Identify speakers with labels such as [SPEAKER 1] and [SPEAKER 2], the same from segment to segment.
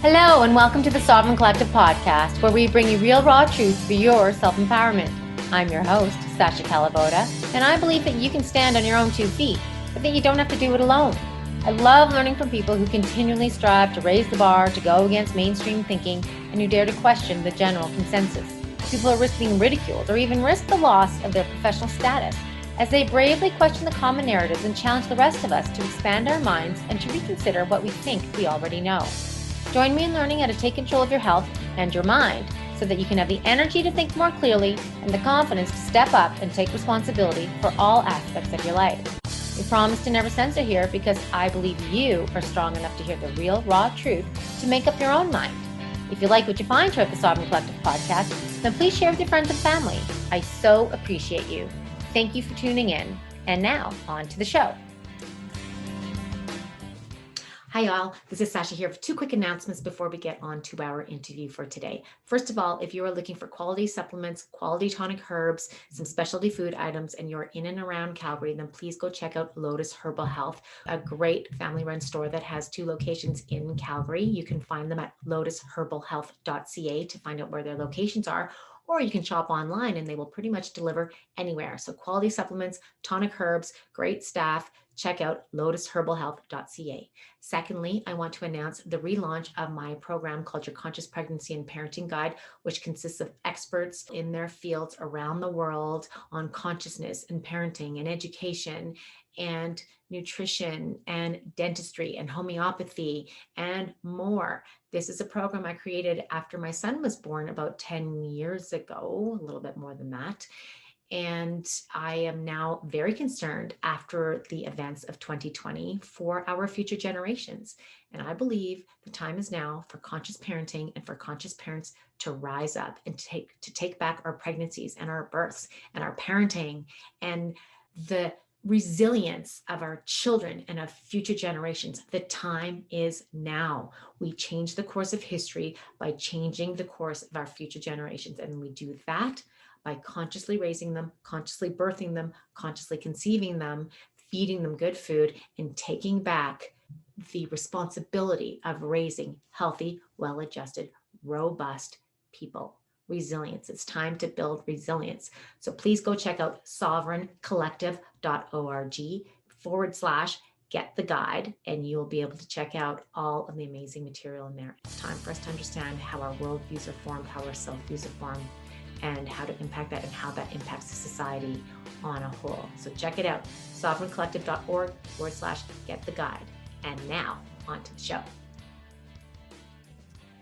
[SPEAKER 1] Hello, and welcome to the Sovereign Collective podcast, where we bring you real, raw truth for your self-empowerment. I'm your host, Sasha Calavoda, and I believe that you can stand on your own 2 feet, but that you don't have to do it alone. I love learning from people who continually strive to raise the bar, to go against mainstream thinking, and who dare to question the general consensus. People who risk being ridiculed or even risk the loss of their professional status as they bravely question the common narratives and challenge the rest of us to expand our minds and to reconsider what we think we already know. Join me in learning how to take control of your health and your mind so that you can have the energy to think more clearly and the confidence to step up and take responsibility for all aspects of your life. We promise to never censor here because I believe you are strong enough to hear the real, raw truth to make up your own mind. If you like what you find here at the Sovereign Collective podcast, then please share with your friends and family. I so appreciate you. Thank you for tuning in. And now, on to the show. Hi, y'all. This is Sasha here for 2 quick announcements before we get on to our interview for today. First of all, if you are looking for quality supplements, quality tonic herbs, some specialty food items, and you're in and around Calgary, then please go check out Lotus Herbal Health, a great family-run store that has 2 locations in Calgary. You can find them at lotusherbalhealth.ca to find out where their locations are, or you can shop online and they will pretty much deliver anywhere. So quality supplements, tonic herbs, great staff. Check out lotusherbalhealth.ca. Secondly, I want to announce the relaunch of my program called Your Conscious Pregnancy and Parenting Guide, which consists of experts in their fields around the world on consciousness and parenting and education and nutrition and dentistry and homeopathy and more. This is a program I created after my son was born about 10 years ago, a little bit more than that. And I am now very concerned after the events of 2020 for our future generations. And I believe the time is now for conscious parenting and for conscious parents to rise up and to take back our pregnancies and our births and our parenting and the resilience of our children and of future generations. The time is now. We change the course of history by changing the course of our future generations. And we do that by consciously raising them, consciously birthing them, consciously conceiving them, feeding them good food, and taking back the responsibility of raising healthy, well-adjusted, robust people. Resilience. It's time to build resilience. So please go check out sovereigncollective.org/get the guide, and you will be able to check out all of the amazing material in there. It's time for us to understand how our worldviews are formed, how our self-views are formed, and how to impact that and how that impacts the society on a whole. So check it out, sovereigncollective.org/get the guide. And now on to the show.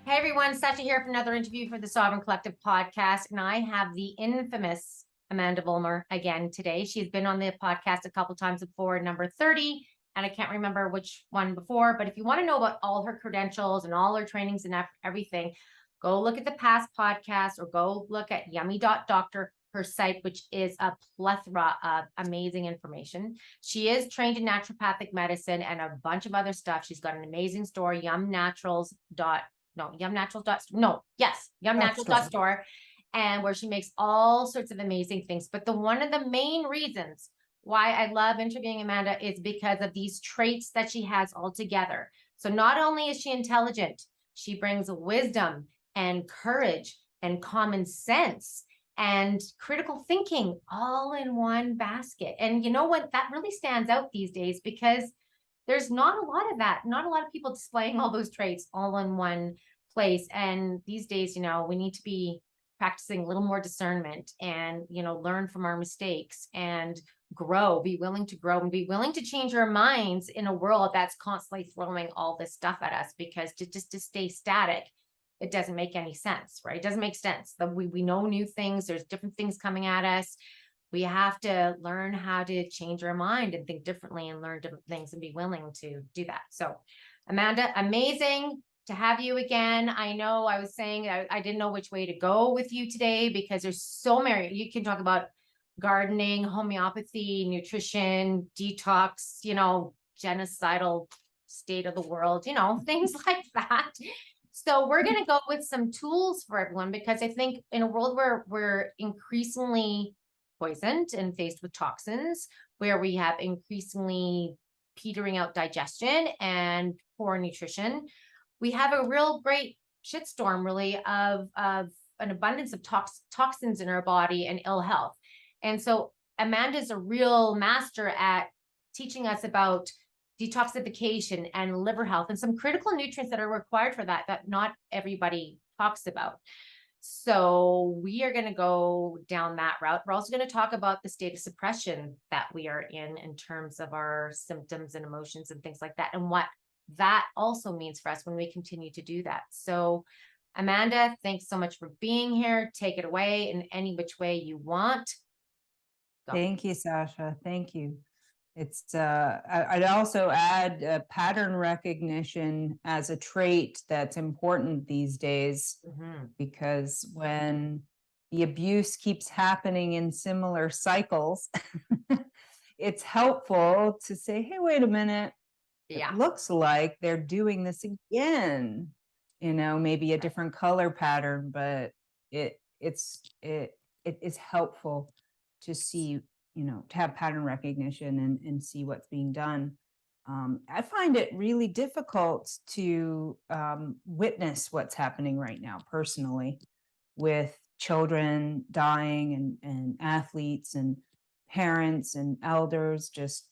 [SPEAKER 1] Hey everyone, Sasha here for another interview for the Sovereign Collective podcast. And I have the infamous Amandha Vollmer again today. She's been on the podcast a couple times before, number 30, and I can't remember which one before. But if you want to know about all her credentials and all her trainings and everything, go look at the past podcasts or go look at yummy.doctor, her site, which is a plethora of amazing information. She is trained in naturopathic medicine and a bunch of other stuff. She's got an amazing store, yumnaturals.store, and where she makes all sorts of amazing things. But one of the main reasons why I love interviewing Amandha is because of these traits that she has all together. So not only is she intelligent, she brings wisdom and courage and common sense and critical thinking all in one basket. And you know what? That really stands out these days because there's not a lot of that. Not a lot of people displaying all those traits all in one place. And these days, we need to be practicing a little more discernment and, learn from our mistakes and be willing to grow and be willing to change our minds in a world that's constantly throwing all this stuff at us, because to stay static, it doesn't make any sense, right? It doesn't make sense that we know new things. There's different things coming at us. We have to learn how to change our mind and think differently and learn different things and be willing to do that. So Amandha, amazing to have you again. I know I was saying I didn't know which way to go with you today because there's so many. You can talk about gardening, homeopathy, nutrition, detox, genocidal state of the world, things like that. So we're going to go with some tools for everyone, because I think in a world where we're increasingly poisoned and faced with toxins, where we have increasingly petering out digestion and poor nutrition, we have a real great shitstorm really of an abundance of toxins in our body and ill health. And so Amanda's a real master at teaching us about detoxification and liver health and some critical nutrients that are required for that not everybody talks about. So we are going to go down that route. We're also going to talk about the state of suppression that we are in terms of our symptoms and emotions and things like that, and what that also means for us when we continue to do that. So Amanda, thanks so much for being here. Take it away in any which way you want. Go.
[SPEAKER 2] Thank you, Sasha. Thank you. It's I'd also add pattern recognition as a trait that's important these days, because when the abuse keeps happening in similar cycles, it's helpful to say, hey, wait a minute.
[SPEAKER 1] Yeah.
[SPEAKER 2] It looks like they're doing this again, maybe a different color pattern, but it is helpful to see, to have pattern recognition and see what's being done. I find it really difficult to witness what's happening right now personally, with children dying and athletes and parents and elders just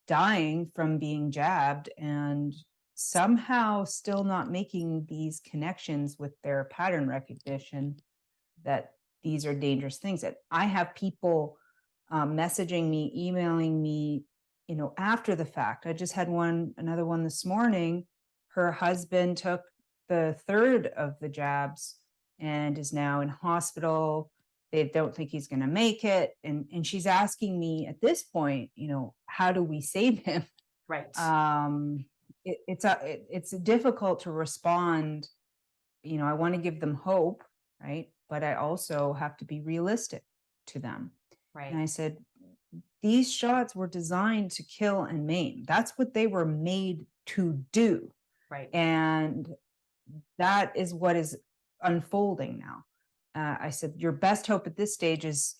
[SPEAKER 2] dying from being jabbed, and somehow still not making these connections with their pattern recognition that these are dangerous things. That I have people messaging me, emailing me, after the fact. I just had another one this morning. Her husband took the third of the jabs and is now in hospital. They don't think he's going to make it. And she's asking me at this point, how do we save him?
[SPEAKER 1] Right.
[SPEAKER 2] It's difficult to respond. I want to give them hope, right? But I also have to be realistic to them.
[SPEAKER 1] Right.
[SPEAKER 2] And I said, these shots were designed to kill and maim. That's what they were made to do.
[SPEAKER 1] Right.
[SPEAKER 2] And that is what is unfolding now. I said, your best hope at this stage is,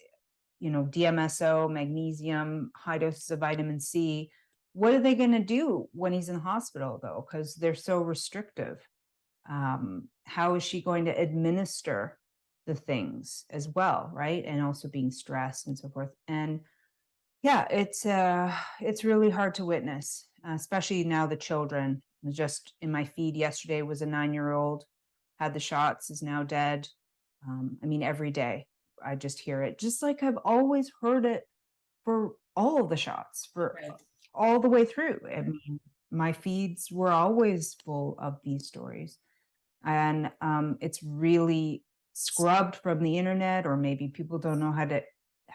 [SPEAKER 2] DMSO, magnesium, high doses of vitamin C. What are they going to do when he's in the hospital, though? Because they're so restrictive. How is she going to administer the things as well, right? And also being stressed and so forth. And yeah, it's really hard to witness, especially now the children. Just in my feed yesterday was a 9-year-old, had the shots, is now dead. Every day I just hear it, just like I've always heard it for all of the shots, for all the way through. My feeds were always full of these stories. And it's really scrubbed from the internet, or maybe people don't know how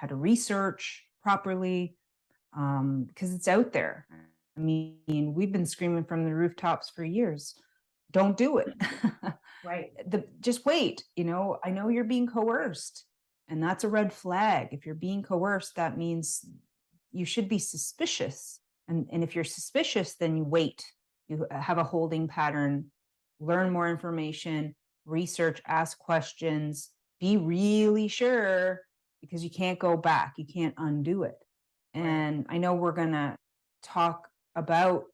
[SPEAKER 2] to research properly, because it's out there. We've been screaming from the rooftops for years. Don't do it.
[SPEAKER 1] Right.
[SPEAKER 2] Just wait. I know you're being coerced, and that's a red flag. If you're being coerced, that means you should be suspicious. And if you're suspicious, then you wait. You have a holding pattern, learn more information, research, ask questions, be really sure, because you can't go back. You can't undo it. And I know we're going to talk about,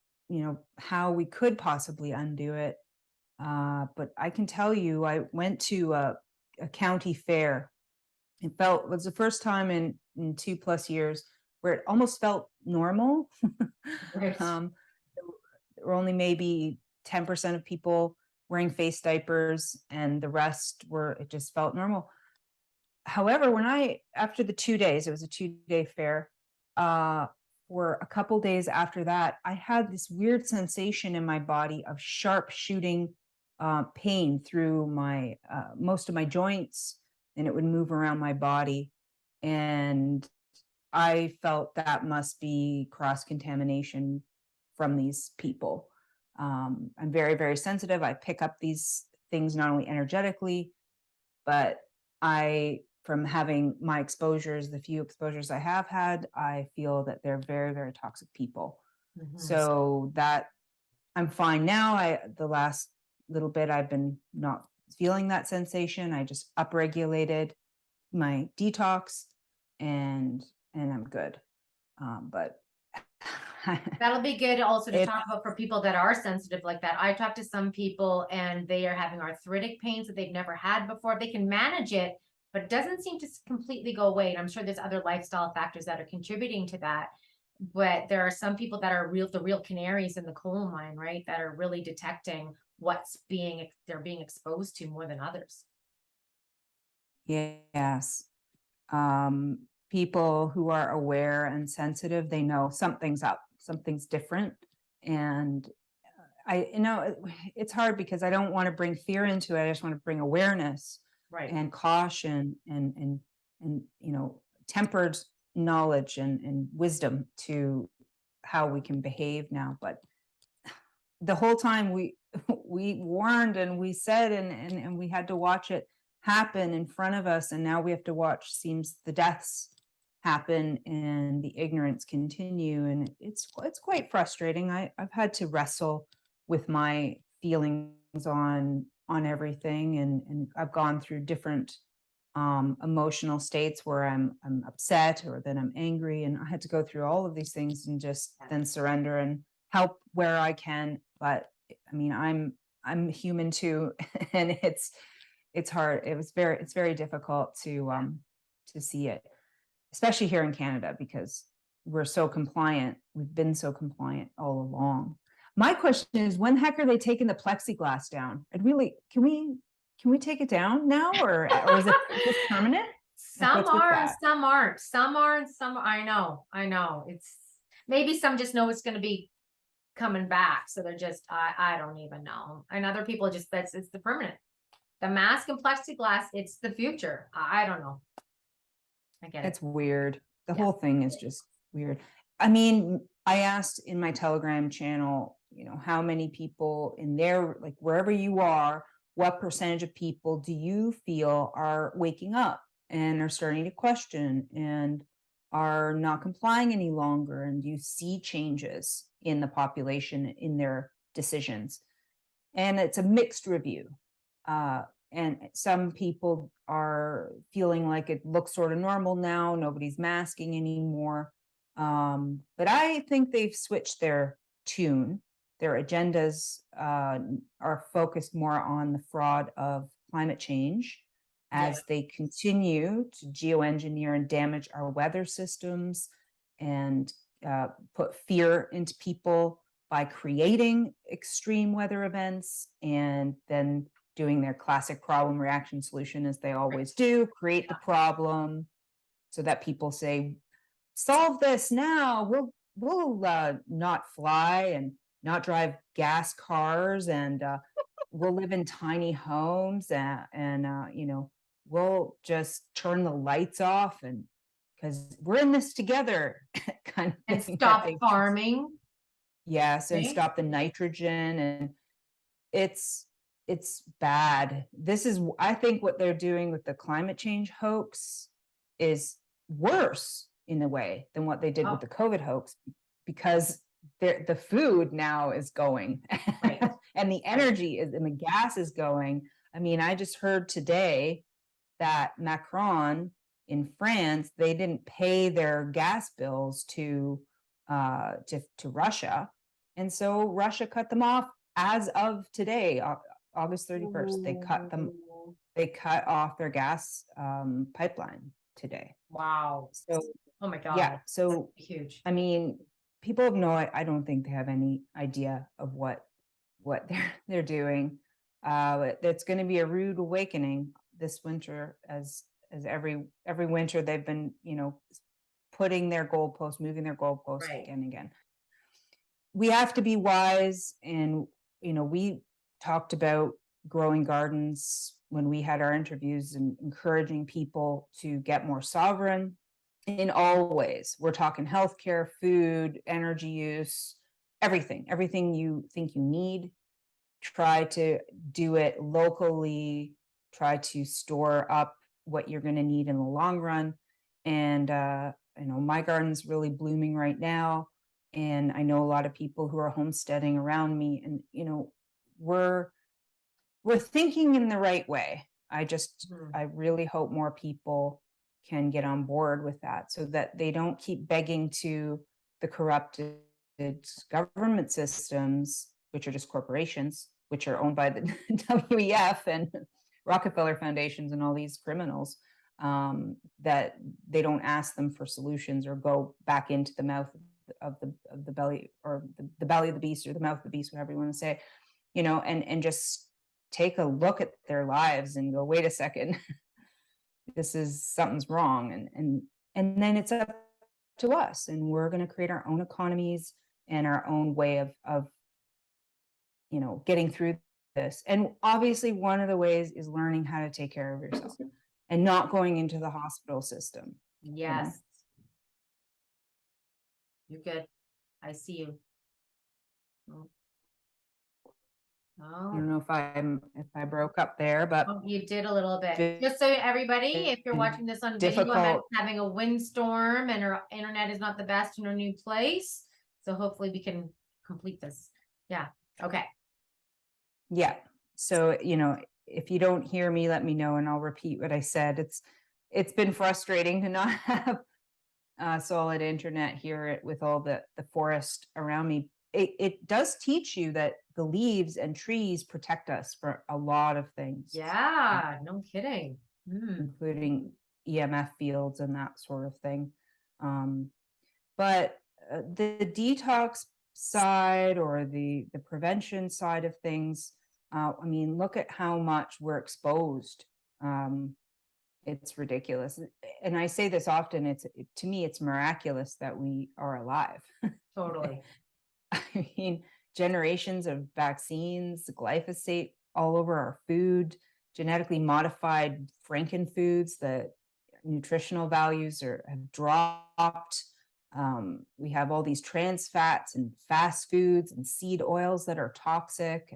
[SPEAKER 2] how we could possibly undo it. But I can tell you, I went to a county fair. It was the first time in 2+ years where it almost felt normal.
[SPEAKER 1] Right.
[SPEAKER 2] There were only maybe 10% of people wearing face diapers, and the rest it just felt normal. However, after the 2 days, it was a 2-day fair, for a couple days after that, I had this weird sensation in my body of sharp shooting pain through most of my joints, and it would move around my body. And I felt that must be cross-contamination from these people. I'm very, very sensitive. I pick up these things not only energetically, but from having my exposures, the few exposures I have had, I feel that they're very, very toxic people. So that I'm fine now. The last little bit, I've been not feeling that sensation. I just upregulated my detox, and I'm good. But
[SPEAKER 1] That'll be good also to
[SPEAKER 2] It's
[SPEAKER 1] talk about for people that are sensitive like that. I talked to some people and they are having arthritic pains that they've never had before. They can manage it, but it doesn't seem to completely go away. And I'm sure there's other lifestyle factors that are contributing to that. But there are some people that are the real canaries in the coal mine, right? That are really detecting they're being exposed to more than others.
[SPEAKER 2] yes. People who are aware and sensitive, they know something's up, something's different. And it's hard because I don't want to bring fear into it. I just want to bring awareness
[SPEAKER 1] Right.
[SPEAKER 2] and caution and tempered knowledge and wisdom to how we can behave now. But the whole time we warned and we said and we had to watch it happen in front of us, and now we have to watch seems the deaths happen and the ignorance continue, and it's quite frustrating. I've had to wrestle with my feelings on everything, and I've gone through different emotional states where I'm upset or then I'm angry, and I had to go through all of these things and just then surrender and help where I can. But I mean, I'm human too, and it's hard. It's very difficult to see it, especially here in Canada, because we're so compliant. We've been so compliant all along. My question is, when the heck are they taking the plexiglass down? I'd really, can we take it down now, or is it just permanent? Like,
[SPEAKER 1] Some
[SPEAKER 2] what's with
[SPEAKER 1] are and
[SPEAKER 2] that?
[SPEAKER 1] some aren't. Some are and some I know. It's maybe some just know it's going to be coming back, so they're just I don't even know. And other people just it's the permanent. The mask and plexiglass, it's the future. I don't know. I get it.
[SPEAKER 2] It's weird. The
[SPEAKER 1] Yeah.
[SPEAKER 2] whole thing is just weird. I mean, I asked in my Telegram channel, how many people in there, like wherever you are, what percentage of people do you feel are waking up and are starting to question and are not complying any longer? And do you see changes in the population in their decisions? And it's a mixed review. And some people are feeling like it looks sort of normal now. Nobody's masking anymore. But I think they've switched their tune. Their agendas are focused more on the fraud of climate change as they continue to geoengineer and damage our weather systems and put fear into people by creating extreme weather events and then doing their classic problem reaction solution as they always do, create the problem so that people say, solve this now, we'll not fly and not drive gas cars, and we'll live in tiny homes, and we'll just turn the lights off, and because we're in this together kind of
[SPEAKER 1] And
[SPEAKER 2] thing.
[SPEAKER 1] stop farming.
[SPEAKER 2] Yes, and
[SPEAKER 1] Okay.
[SPEAKER 2] stop the nitrogen, and it's bad. This is, I think, what they're doing with the climate change hoax is worse in a way than what they did with the COVID hoax, because the food now is going
[SPEAKER 1] Right.
[SPEAKER 2] and the energy is, and the gas is going. I mean, I just heard today that Macron in France, they didn't pay their gas bills to Russia, and so Russia cut them off as of today, August 31st. They cut off their gas pipeline today.
[SPEAKER 1] Wow.
[SPEAKER 2] So
[SPEAKER 1] Oh my God.
[SPEAKER 2] yeah, so
[SPEAKER 1] Huge.
[SPEAKER 2] I mean, people have I don't think they have any idea of what they're doing. It's going to be a rude awakening this winter, as every winter they've been, putting their goalposts, moving their goalposts again and again. We have to be wise, and we talked about growing gardens when we had our interviews and encouraging people to get more sovereign in all ways. We're talking healthcare, food, energy use, everything you think you need. Try to do it locally, try to store up what you're going to need in the long run. And my garden's really blooming right now, and I know a lot of people who are homesteading around me, and we're thinking in the right way. I really hope more people can get on board with that, so that they don't keep begging to the corrupted government systems, which are just corporations, which are owned by the WEF and Rockefeller foundations and all these criminals, that they don't ask them for solutions or go back into the mouth of the belly, or the belly of the beast, or the mouth of the beast, whatever you want to say, and just take a look at their lives and go, wait a second, something's wrong. And then it's up to us, and we're going to create our own economies and our own way of getting through this. And obviously one of the ways is learning how to take care of yourself and not going into the hospital system.
[SPEAKER 1] Yes. You're good. I see you.
[SPEAKER 2] I don't know if I broke up there, but
[SPEAKER 1] you did a little bit. Just so everybody, if you're watching this on video, I'm having a windstorm and our internet is not the best in our new place. So hopefully we can complete this. Yeah. Okay.
[SPEAKER 2] Yeah. So, if you don't hear me, let me know and I'll repeat what I said. It's been frustrating to not have solid internet here with all the forest around me. It does teach you that the leaves and trees protect us for a lot of things.
[SPEAKER 1] Yeah, no kidding.
[SPEAKER 2] Including EMF fields and that sort of thing. But the detox side, or the prevention side of things, look at how much we're exposed. It's ridiculous. And I say this often, to me, it's miraculous that we are alive.
[SPEAKER 1] Totally.
[SPEAKER 2] I mean, generations of vaccines, glyphosate all over our food, genetically modified frankenfoods, the nutritional values have dropped. We have all these trans fats and fast foods and seed oils that are toxic.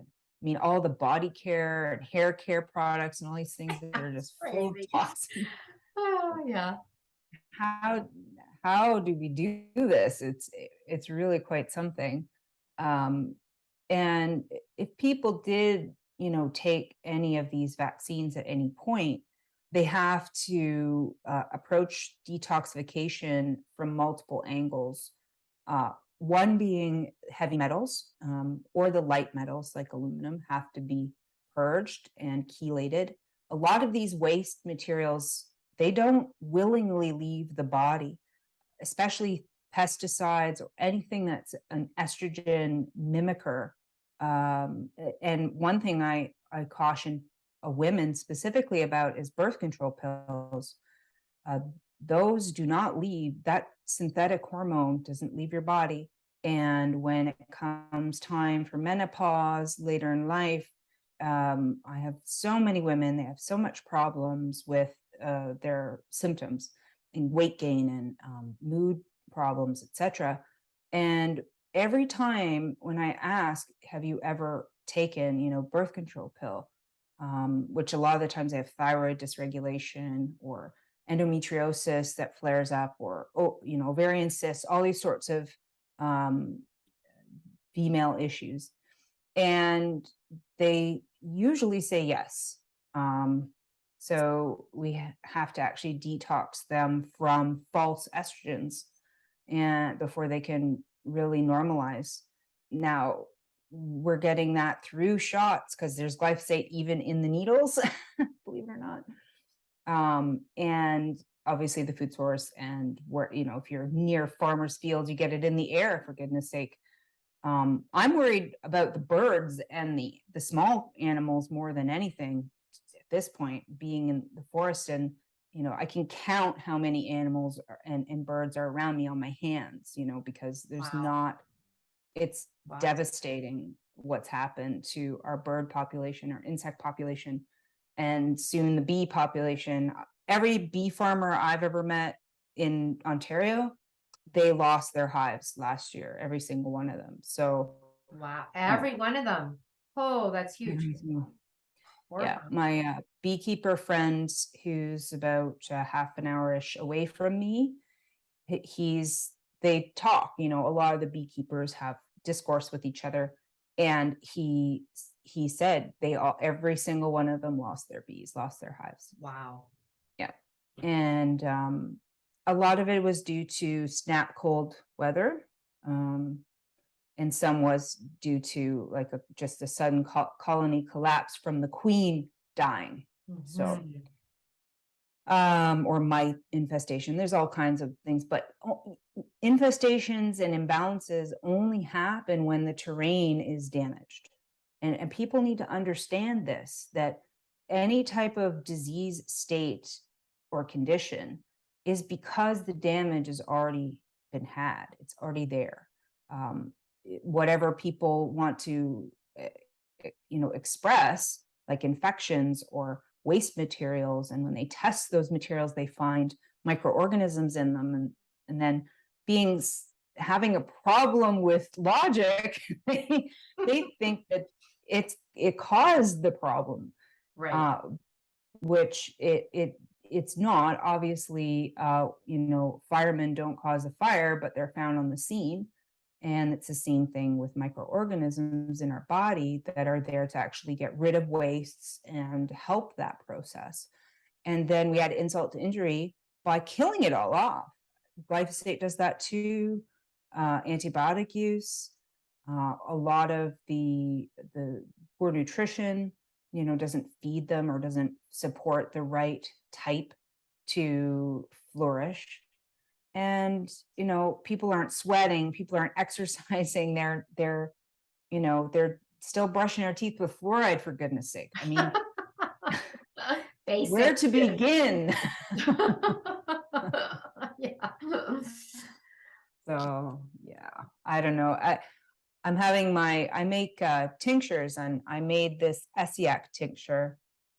[SPEAKER 2] And all the body care and hair care products and all these things that are just full of toxins.
[SPEAKER 1] Oh, yeah.
[SPEAKER 2] How do we do this? It's really quite something. And if people did, take any of these vaccines at any point, they have to approach detoxification from multiple angles. One being heavy metals, or the light metals like aluminum have to be purged and chelated. A lot of these waste materials, they don't willingly leave the body, especially pesticides or anything that's an estrogen mimicker. And one thing I caution women specifically about is birth control pills. Those do not leave. That synthetic hormone doesn't leave your body. And when it comes time for menopause later in life, I have so many women, they have so much problems with their symptoms and weight gain and mood problems, etc. And every time when I ask, have you ever taken, birth control pill, which a lot of the times they have thyroid dysregulation or endometriosis that flares up, or ovarian cysts, all these sorts of female issues, and they usually say yes. So we have to actually detox them from false estrogens and before they can really normalize. Now we're getting that through shots because there's glyphosate even in the needles, believe it or not. And obviously the food source, and where, if you're near farmers' fields, you get it in the air, for goodness sake. I'm worried about the birds and the small animals more than anything at this point, being in the forest. And I can count how many animals and birds are around me on my hands, because there's not, it's devastating what's happened to our bird population, our insect population, and soon the bee population. Every bee farmer I've ever met in Ontario, they lost their hives last year, every single one of them. So
[SPEAKER 1] wow, every one of them. Oh, that's huge.
[SPEAKER 2] Yeah, my beekeeper friend, who's about half an hour-ish away from me, they talk, a lot of the beekeepers have discourse with each other, and he said every single one of them lost their bees, lost their hives.
[SPEAKER 1] Wow.
[SPEAKER 2] Yeah. And a lot of it was due to snap cold weather. and some was due to like just a sudden colony collapse from the queen dying. So or mite infestation. There's all kinds of things, but infestations and imbalances only happen when the terrain is damaged. And people need to understand this, that any type of disease state or condition is because the damage has already been had. It's already there. Whatever people want to, express, like infections or waste materials, and when they test those materials, they find microorganisms in them, and then having a problem with logic, they think that it caused the problem,
[SPEAKER 1] Right.
[SPEAKER 2] which it's not. Obviously, firemen don't cause a fire, but they're found on the scene. And it's the same thing with microorganisms in our body that are there to actually get rid of wastes and help that process. And then we add insult to injury by killing it all off. Glyphosate does that too. Antibiotic use, a lot of the poor nutrition, doesn't feed them or doesn't support the right type to flourish. And people aren't sweating, people aren't exercising, they're still brushing their teeth with fluoride, for goodness sake. I mean, where to begin?
[SPEAKER 1] Yeah.
[SPEAKER 2] So yeah, I don't know. I make tinctures, and I made this Essiac tincture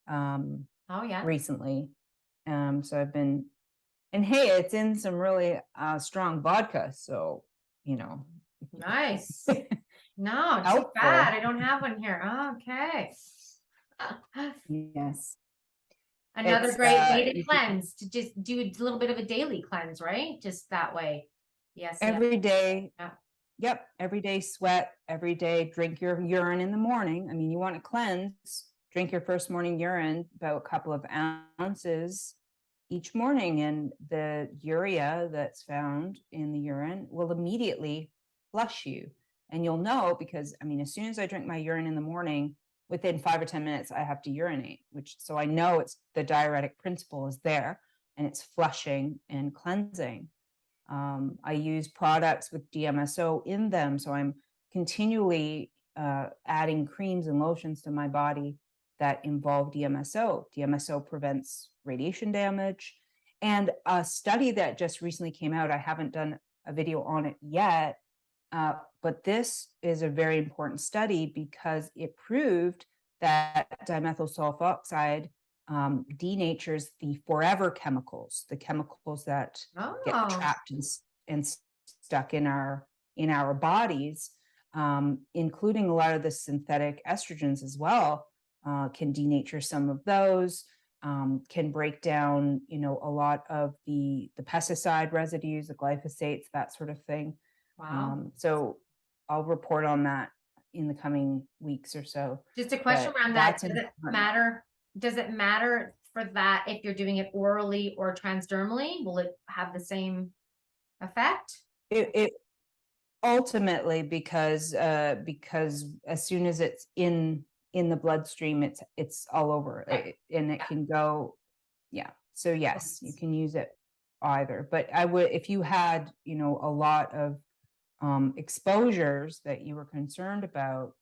[SPEAKER 1] Oh yeah.
[SPEAKER 2] recently. So I've been, and hey, it's in some really strong vodka. So,
[SPEAKER 1] Nice. No, too
[SPEAKER 2] helpful.
[SPEAKER 1] bad. I don't have one here. Okay.
[SPEAKER 2] Yes.
[SPEAKER 1] Another
[SPEAKER 2] It's,
[SPEAKER 1] great way to cleanse, to just do a little bit of a daily cleanse, right? Just that way. Yes.
[SPEAKER 2] every day.
[SPEAKER 1] Yeah.
[SPEAKER 2] Yep. Every day sweat, every day drink your urine in the morning. I mean, you want to cleanse, drink your first morning urine, about a couple of ounces each morning, and the urea that's found in the urine will immediately flush you. And you'll know, because I mean, as soon as I drink my urine in the morning, within 5 or 10 minutes, I have to urinate, so I know it's the diuretic principle is there, and it's flushing and cleansing. I use products with DMSO in them, so I'm continually adding creams and lotions to my body that involve DMSO. DMSO prevents radiation damage. And a study that just recently came out, I haven't done a video on it yet, but this is a very important study because it proved that dimethyl sulfoxide denatures the forever chemicals, the chemicals that get trapped and stuck in our bodies, including a lot of the synthetic estrogens as well, can denature some of those, can break down, a lot of the pesticide residues, the glyphosates, that sort of thing.
[SPEAKER 1] Wow.
[SPEAKER 2] So I'll report on that in the coming weeks or so.
[SPEAKER 1] Just a question around that. Does it matter? Does it matter for that if you're doing it orally or transdermally? Will it have the same effect?
[SPEAKER 2] It ultimately, because as soon as it's in the bloodstream, it's all over, and it can go. Yeah. So yes, you can use it either. But I would, if you had, a lot of exposures that you were concerned about,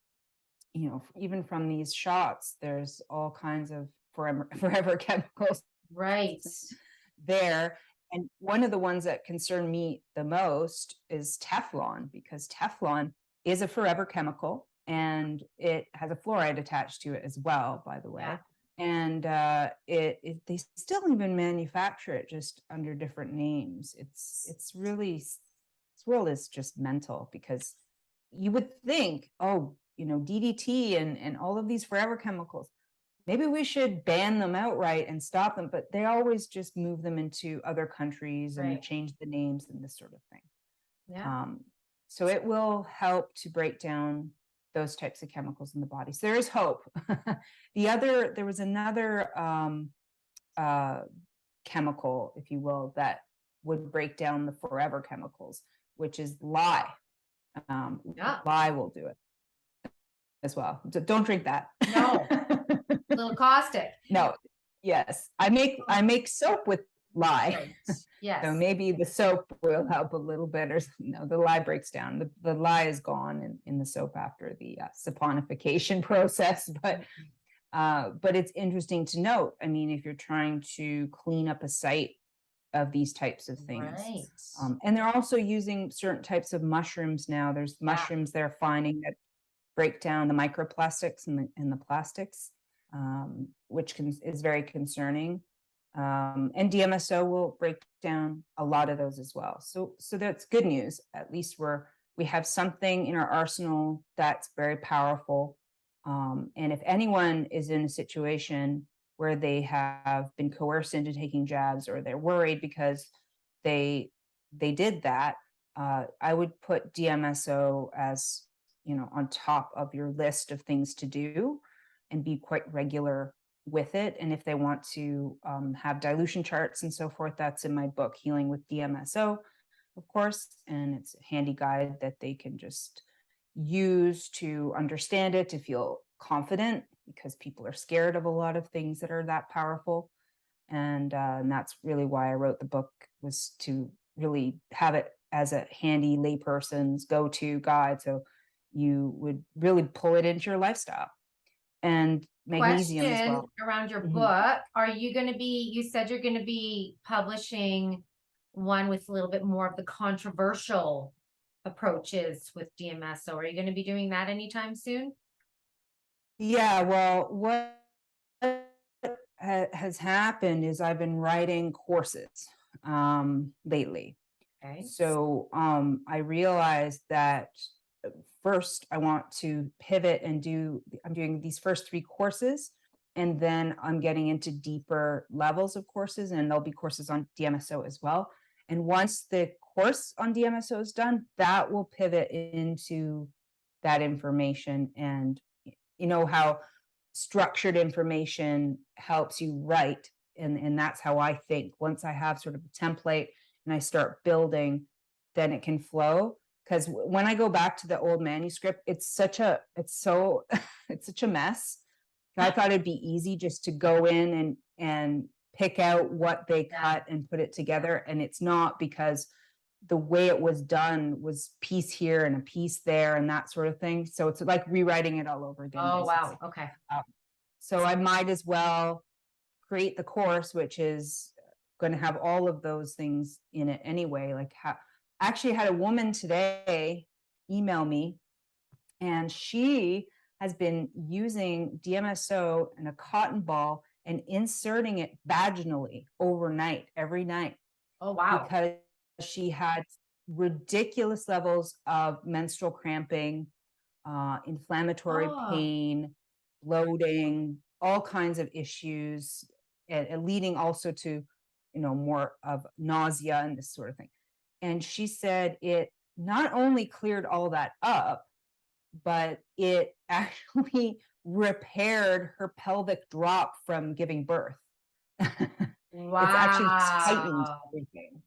[SPEAKER 2] even from these shots, there's all kinds of forever chemicals
[SPEAKER 1] Right
[SPEAKER 2] there. And one of the ones that concern me the most is Teflon, because Teflon is a forever chemical, and it has a fluoride attached to it as well, by the way.
[SPEAKER 1] Yeah.
[SPEAKER 2] And they still even manufacture it just under different names. It's really, this world is just mental, because you would think, DDT and all of these forever chemicals, maybe we should ban them outright and stop them, but they always just move them into other countries and change the names and this sort of thing.
[SPEAKER 1] Yeah.
[SPEAKER 2] So it will help to break down those types of chemicals in the body. So there is hope. There was another chemical, if you will, that would break down the forever chemicals, which is lye.
[SPEAKER 1] Yeah.
[SPEAKER 2] Lye will do it as well. Don't drink that.
[SPEAKER 1] No. A little caustic.
[SPEAKER 2] No. Yes. I make soap with lye.
[SPEAKER 1] Right. Yes.
[SPEAKER 2] So maybe the soap will help a little bit, or no, the lye breaks down. The lye is gone in the soap after the saponification process. But it's interesting to note. I mean, if you're trying to clean up a site of these types of things,
[SPEAKER 1] Right.
[SPEAKER 2] and they're also using certain types of mushrooms now. There's mushrooms they're finding that break down the microplastics and the plastics, which is very concerning. And DMSO will break down a lot of those as well. So that's good news. At least we have something in our arsenal that's very powerful. And if anyone is in a situation where they have been coerced into taking jabs, or they're worried because they did that, I would put DMSO as, on top of your list of things to do, and be quite regular with it. And if they want to have dilution charts and so forth, that's in my book, Healing with DMSO, of course. And it's a handy guide that they can just use to understand it, to feel confident, because people are scared of a lot of things that are that powerful. And that's really why I wrote the book, was to really have it as a handy layperson's go-to guide, so you would really pull it into your lifestyle. And magnesium as well.
[SPEAKER 1] Around your book, are you going to be, you said you're going to be publishing one with a little bit more of the controversial approaches with DMSO. Are you going to be doing that anytime soon?
[SPEAKER 2] Yeah, well, what has happened is I've been writing courses lately.
[SPEAKER 1] Okay.
[SPEAKER 2] So I realized that first I want to pivot and I'm doing these first 3 courses, and then I'm getting into deeper levels of courses, and there'll be courses on DMSO as well. And once the course on DMSO is done, that will pivot into that information. And you know how structured information helps you write, and that's how I think. Once I have sort of a template and I start building, then it can flow. Because when I go back to the old manuscript, it's such a mess. I thought it'd be easy just to go in and pick out what they cut and put it together. And it's not, because the way it was done was piece here and a piece there and that sort of thing. So it's like rewriting it all over again.
[SPEAKER 1] Oh,
[SPEAKER 2] basically.
[SPEAKER 1] wow. Okay.
[SPEAKER 2] So I might as well create the course, which is going to have all of those things in it anyway. Like actually had a woman today email me, and she has been using DMSO in a cotton ball and inserting it vaginally overnight, every night.
[SPEAKER 1] Oh, wow.
[SPEAKER 2] Because she had ridiculous levels of menstrual cramping, inflammatory pain, bloating, all kinds of issues, and leading also to, more of nausea and this sort of thing. And she said it not only cleared all that up, but it actually repaired her pelvic drop from giving birth.
[SPEAKER 1] Wow.
[SPEAKER 2] It's actually tightened everything.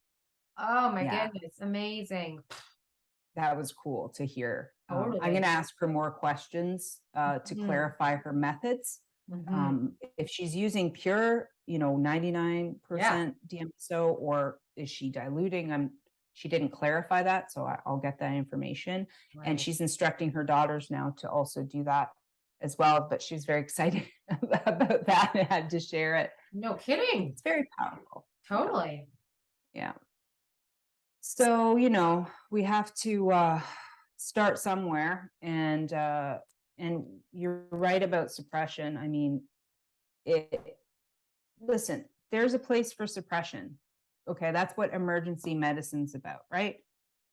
[SPEAKER 1] Oh my goodness. Amazing.
[SPEAKER 2] That was cool to hear.
[SPEAKER 1] Totally.
[SPEAKER 2] I'm going to ask her more questions to clarify her methods. If she's using pure, 99% DMSO, or is she diluting? She didn't clarify that, so I'll get that information. Right. And she's instructing her daughters now to also do that as well. But she's very excited about that and had to share it.
[SPEAKER 1] No kidding.
[SPEAKER 2] It's very powerful.
[SPEAKER 1] Totally.
[SPEAKER 2] Yeah. So, we have to start somewhere. And you're right about suppression. I mean, listen, there's a place for suppression. Okay, that's what emergency medicine's about, right?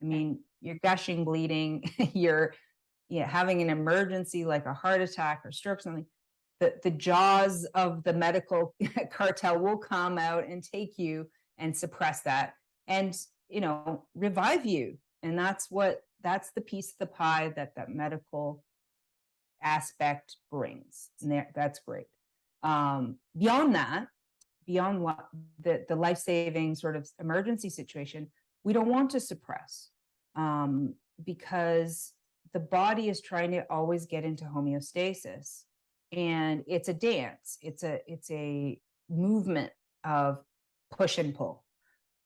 [SPEAKER 2] I mean, you're gushing, bleeding, you're having an emergency like a heart attack or stroke, something. The jaws of the medical cartel will come out and take you and suppress that and, revive you. And that's the piece of the pie that medical aspect brings. And that's great. Beyond that, beyond what the life-saving sort of emergency situation, we don't want to suppress. because the body is trying to always get into homeostasis, and it's a dance. It's a movement of push and pull.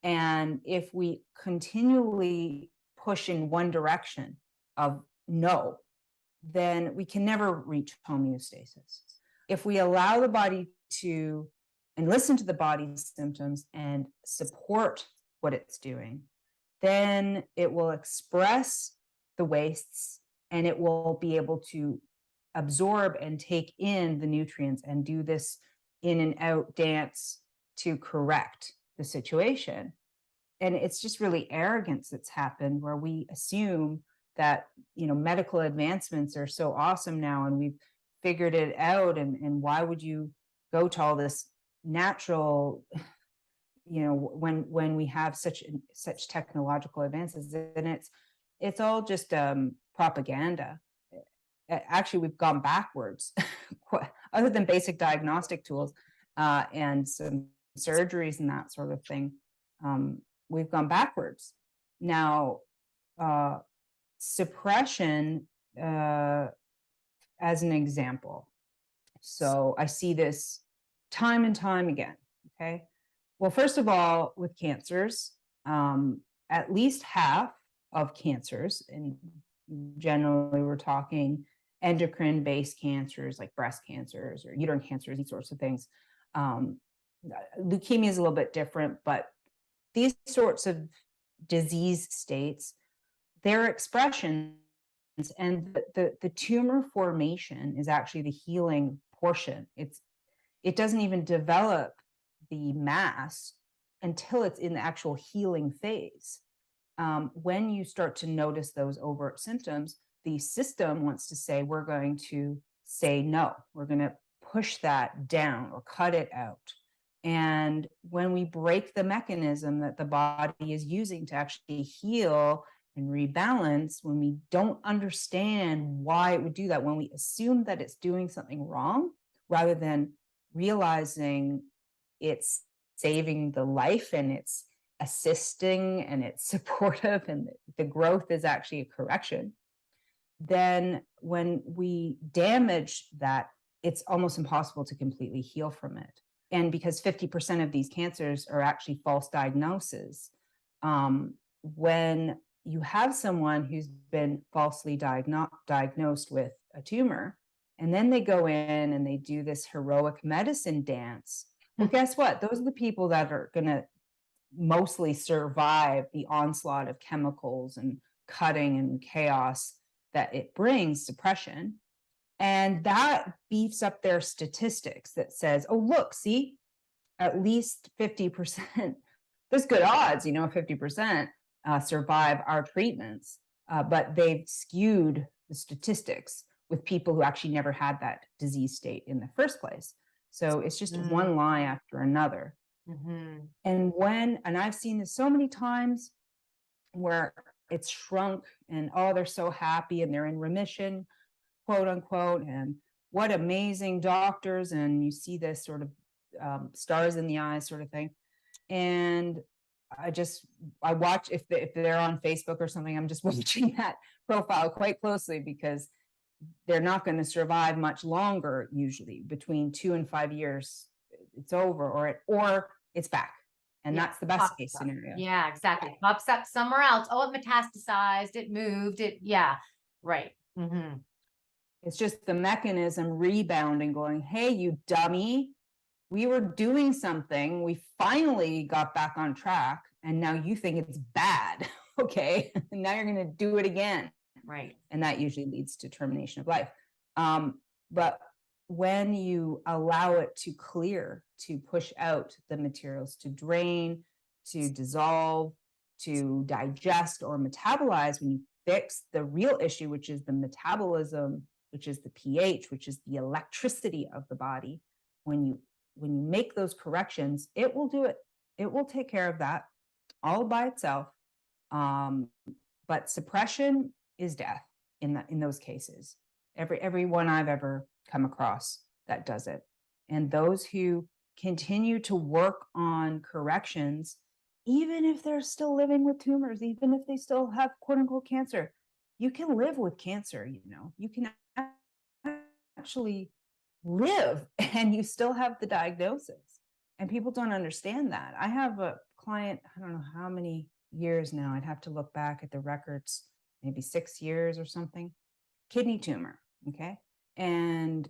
[SPEAKER 2] And if we continually push in one direction of no, then we can never reach homeostasis. If we allow the body to and listen to the body's symptoms and support what it's doing, then it will express the wastes, and it will be able to absorb and take in the nutrients and do this in and out dance to correct the situation. And it's just really arrogance that's happened, where we assume that, medical advancements are so awesome now and we've figured it out, and why would you go to all this natural, when we have such technological advances. And it's all just propaganda. Actually, we've gone backwards. Other than basic diagnostic tools and some surgeries and that sort of thing, we've gone backwards. Now, suppression, as an example. So I see this time and time again. Okay. Well, first of all, with cancers, at least half of cancers, and generally we're talking endocrine-based cancers like breast cancers or uterine cancers, these sorts of things. Leukemia is a little bit different, but these sorts of disease states, their expressions and the tumor formation is actually the healing portion. It doesn't even develop the mass until it's in the actual healing phase. When you start to notice those overt symptoms, the system wants to say, we're going to say no, we're going to push that down or cut it out. And when we break the mechanism that the body is using to actually heal and rebalance, when we don't understand why it would do that, when we assume that it's doing something wrong, rather than realizing it's saving the life and it's assisting and it's supportive and the growth is actually a correction, then when we damage that, it's almost impossible to completely heal from it. And because 50% of these cancers are actually false diagnoses, when you have someone who's been falsely diagnosed with a tumor, and then they go in and they do this heroic medicine dance, well, guess what? Those are the people that are going to mostly survive the onslaught of chemicals and cutting and chaos that it brings, suppression. And that beefs up their statistics that says, oh, look, see, at least 50%, there's good odds, 50% survive our treatments, but they've skewed the statistics with people who actually never had that disease state in the first place. So it's just one lie after another. Mm-hmm. And I've seen this so many times where it's shrunk and, oh, they're so happy and they're in remission, quote unquote, and what amazing doctors. And you see this sort of stars in the eyes sort of thing. And I watch, if they're on Facebook or something, I'm just watching that profile quite closely, because they're not going to survive much longer. Usually between 2 and 5 years, it's over, or it's back. And that's the best case scenario.
[SPEAKER 1] Yeah, exactly. Pops up somewhere else. Oh, it metastasized, it moved, right. Mm-hmm.
[SPEAKER 2] It's just the mechanism rebounding, going, hey, you dummy, we were doing something, we finally got back on track, and now you think it's bad. Okay, and now you're going to do it again. Right. And that usually leads to termination of life. But when you allow it to clear, to push out the materials, to drain, to dissolve, to digest or metabolize, when you fix the real issue, which is the metabolism, which is the pH, which is the electricity of the body, when you make those corrections, it will do it. It will take care of that all by itself. But suppression is death in those cases. Every one I've ever come across that does it. And those who continue to work on corrections, even if they're still living with tumors, even if they still have quote unquote cancer, you can live with cancer, you can actually live and you still have the diagnosis. And people don't understand that. I have a client, I don't know how many years now, I'd have to look back at the records, maybe 6 years or something, kidney tumor. Okay. And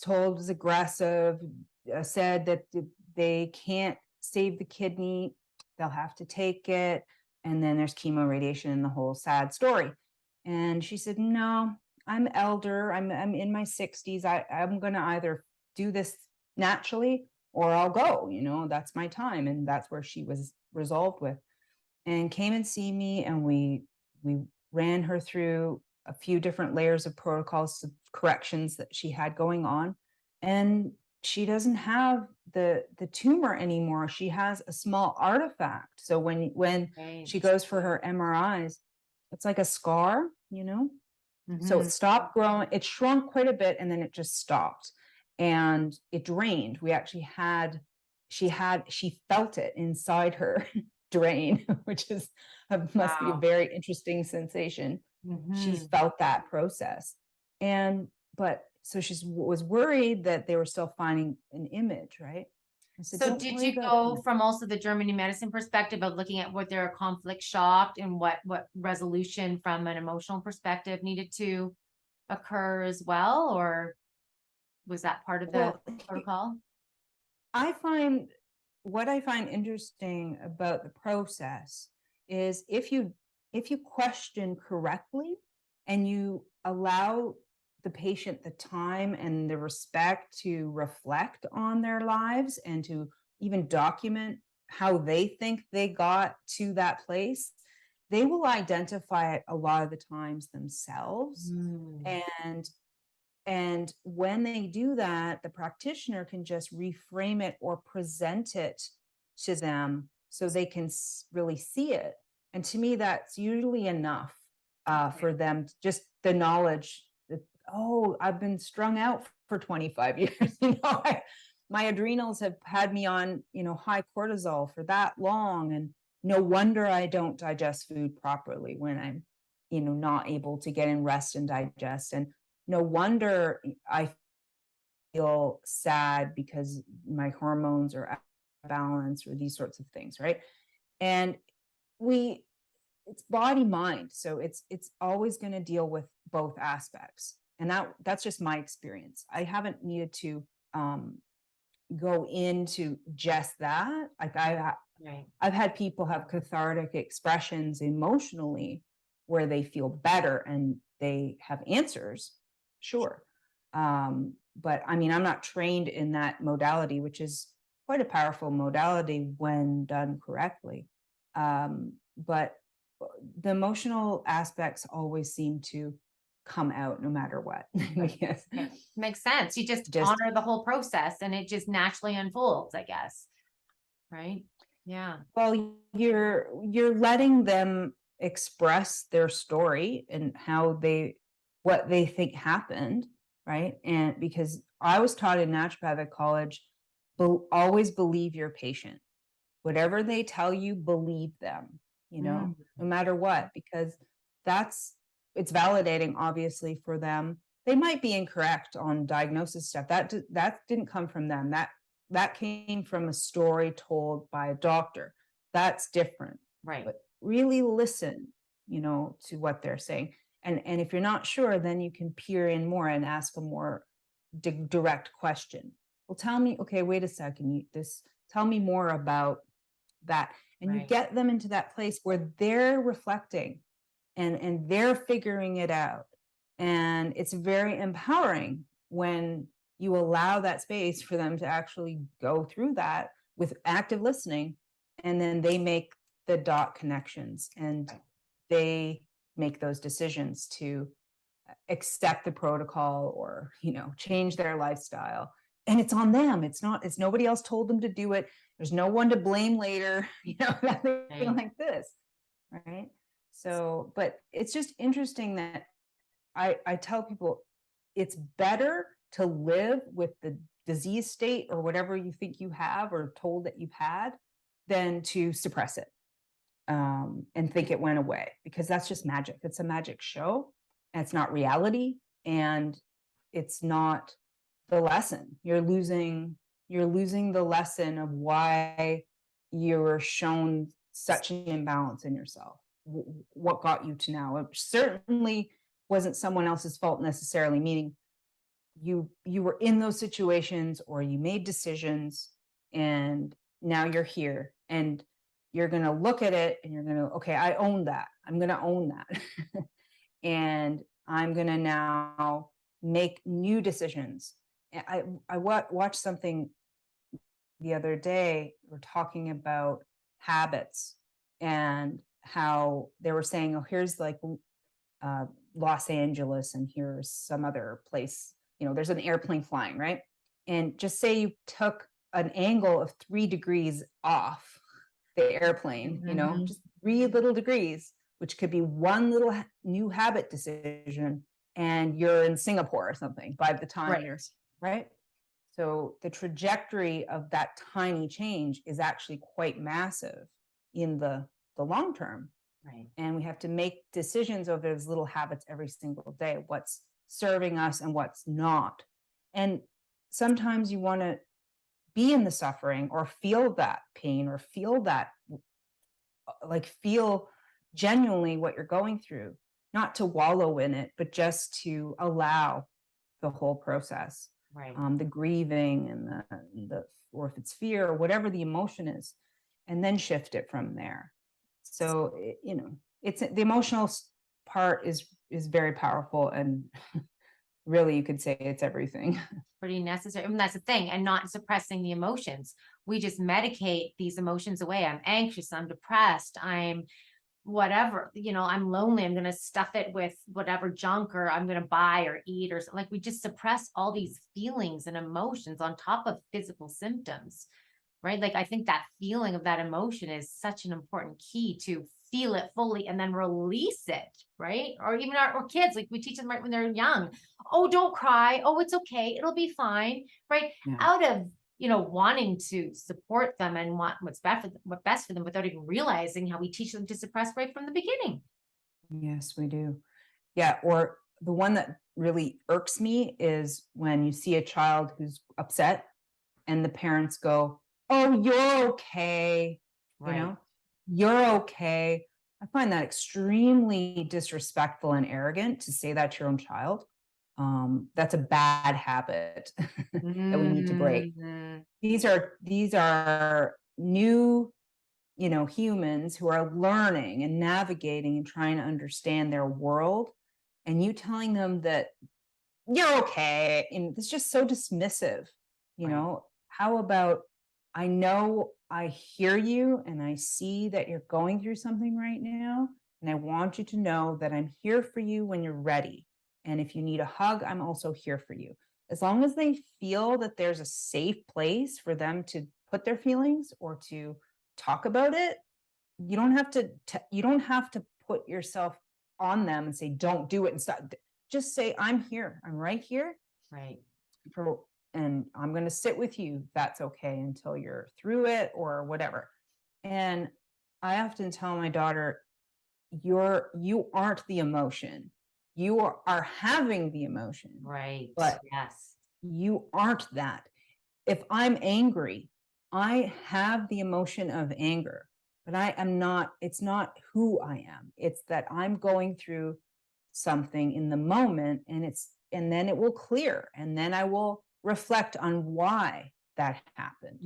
[SPEAKER 2] told was aggressive, said that they can't save the kidney, they'll have to take it. And then there's chemo, radiation, and the whole sad story. And she said, no, I'm elder. I'm in my 60s. I'm going to either do this naturally or I'll go, that's my time. And that's where she was resolved with, and came and see me. And we ran her through a few different layers of protocols of corrections that she had going on. And she doesn't have the tumor anymore. She has a small artifact. So when
[SPEAKER 1] Right.
[SPEAKER 2] she goes for her MRIs, it's like a scar, So it stopped growing. It shrunk quite a bit, and then it just stopped, and it drained. She felt it inside her drain, which must be a
[SPEAKER 1] Wow.
[SPEAKER 2] very interesting sensation. She felt that process, so she was worried that they were still finding an image, right? I said,
[SPEAKER 1] So
[SPEAKER 2] don't
[SPEAKER 1] did
[SPEAKER 2] worry
[SPEAKER 1] you
[SPEAKER 2] about
[SPEAKER 1] go
[SPEAKER 2] that.
[SPEAKER 1] from also the Germany medicine perspective of looking at what their conflict shocked and what resolution from an emotional perspective needed to occur as well? Or was that part of the
[SPEAKER 2] Well,
[SPEAKER 1] protocol?
[SPEAKER 2] what I find interesting about the process is if you question correctly and you allow the patient the time and the respect to reflect on their lives and to even document how they think they got to that place, they will identify it a lot of the times themselves. And when they do that, the practitioner can just reframe it or present it to them so they can really see it. And to me, that's usually enough for them, just the knowledge that, oh, I've been strung out for 25 years. My adrenals have had me on, high cortisol for that long. And no wonder I don't digest food properly when I'm, not able to get in rest and digest. And no wonder I feel sad because my hormones are out of balance or these sorts of things, right? And it's body mind, so it's always going to deal with both aspects, and that's just my experience. I haven't needed to go into just that. Like I've had people have cathartic expressions emotionally where they feel better and they have answers. Sure. But I mean, I'm not trained in that modality, which is quite a powerful modality when done correctly. But the emotional aspects always seem to come out no matter what. Yes.
[SPEAKER 1] Makes sense. You just honor the whole process and it just naturally unfolds, I guess. Right? Yeah.
[SPEAKER 2] Well, you're letting them express their story and what they think happened, right? And because I was taught in naturopathic college, always believe your patient. Whatever they tell you, believe them, no matter what, because it's validating, obviously, for them. They might be incorrect on diagnosis stuff. That didn't come from them. That came from a story told by a doctor. That's different.
[SPEAKER 1] Right.
[SPEAKER 2] But really listen, to what they're saying. And if you're not sure, then you can peer in more and ask a more direct question. Well, tell me, okay, wait a second, tell me more about that. And you get them into that place where they're reflecting and they're figuring it out. And it's very empowering when you allow that space for them to actually go through that with active listening. And then they make the dot connections and they make those decisions to accept the protocol or, change their lifestyle. And it's on them. It's nobody else told them to do it. There's no one to blame later, nothing like this. Right. So, but it's just interesting that I tell people it's better to live with the disease state or whatever you think you have or told that you've had than to suppress it. and think it went away, because that's just magic. It's a magic show, and it's not reality, and it's not the lesson. You're losing the lesson of why you were shown such an imbalance in yourself. What got you to now? It certainly wasn't someone else's fault necessarily, meaning you were in those situations, or you made decisions, and now you're here, and you're going to look at it and you're going to, okay, I own that. I'm going to own that. And I'm going to now make new decisions. I watched something the other day. We're talking about habits, and how they were saying, oh, here's like Los Angeles, and here's some other place, there's an airplane flying, right? And just say you took an angle of 3 degrees off the airplane, just 3 little degrees, which could be one little new habit decision, and you're in Singapore or something by the time you're right. So the trajectory of that tiny change is actually quite massive in the long term.
[SPEAKER 1] Right.
[SPEAKER 2] And we have to make decisions over those little habits every single day, what's serving us and what's not. And sometimes you want to be in the suffering, or feel that pain, or feel that, feel genuinely what you're going through, not to wallow in it, but just to allow the whole process.
[SPEAKER 1] Right.
[SPEAKER 2] The grieving and the, or if it's fear or whatever the emotion is, and then shift it from there. So, it's the emotional part is very powerful, and really you could say it's everything.
[SPEAKER 1] Pretty necessary. I mean, that's the thing, and not suppressing the emotions. We just medicate these emotions away. I'm anxious, I'm depressed, I'm whatever, I'm lonely, I'm going to stuff it with whatever junk, or I'm going to buy or eat, or something. Like, we just suppress all these feelings and emotions on top of physical symptoms, right? Like, I think that feeling of that emotion is such an important key to feel it fully and then release it, right? Or even our kids, like, we teach them right when they're young. Oh, don't cry. Oh, it's okay. It'll be fine, right?
[SPEAKER 2] Yeah.
[SPEAKER 1] Out of wanting to support them and want what's best for them, without even realizing how we teach them to suppress right from the beginning.
[SPEAKER 2] Yes, we do. Yeah. Or the one that really irks me is when you see a child who's upset, and the parents go, oh, you're okay.
[SPEAKER 1] Right.
[SPEAKER 2] You're okay. I find that extremely disrespectful and arrogant to say that to your own child. That's a bad habit that we need to break. These are new, humans who are learning and navigating and trying to understand their world. And you telling them that you're okay, and it's just so dismissive. How about, I know I hear you, and I see that you're going through something right now, and I want you to know that I'm here for you when you're ready. And if you need a hug, I'm also here for you. As long as they feel that there's a safe place for them to put their feelings or to talk about it, you don't have to put yourself on them and say, don't do it and stop. Just say, I'm here. I'm right here.
[SPEAKER 1] Right.
[SPEAKER 2] And I'm going to sit with you. That's okay until you're through it or whatever. And I often tell my daughter, you aren't the emotion. You are having the emotion.
[SPEAKER 1] Right.
[SPEAKER 2] But
[SPEAKER 1] yes,
[SPEAKER 2] you aren't that. If I'm angry, I have the emotion of anger, but I am not, it's not who I am. It's that I'm going through something in the moment, and then it will clear, and then I will reflect on why that happened.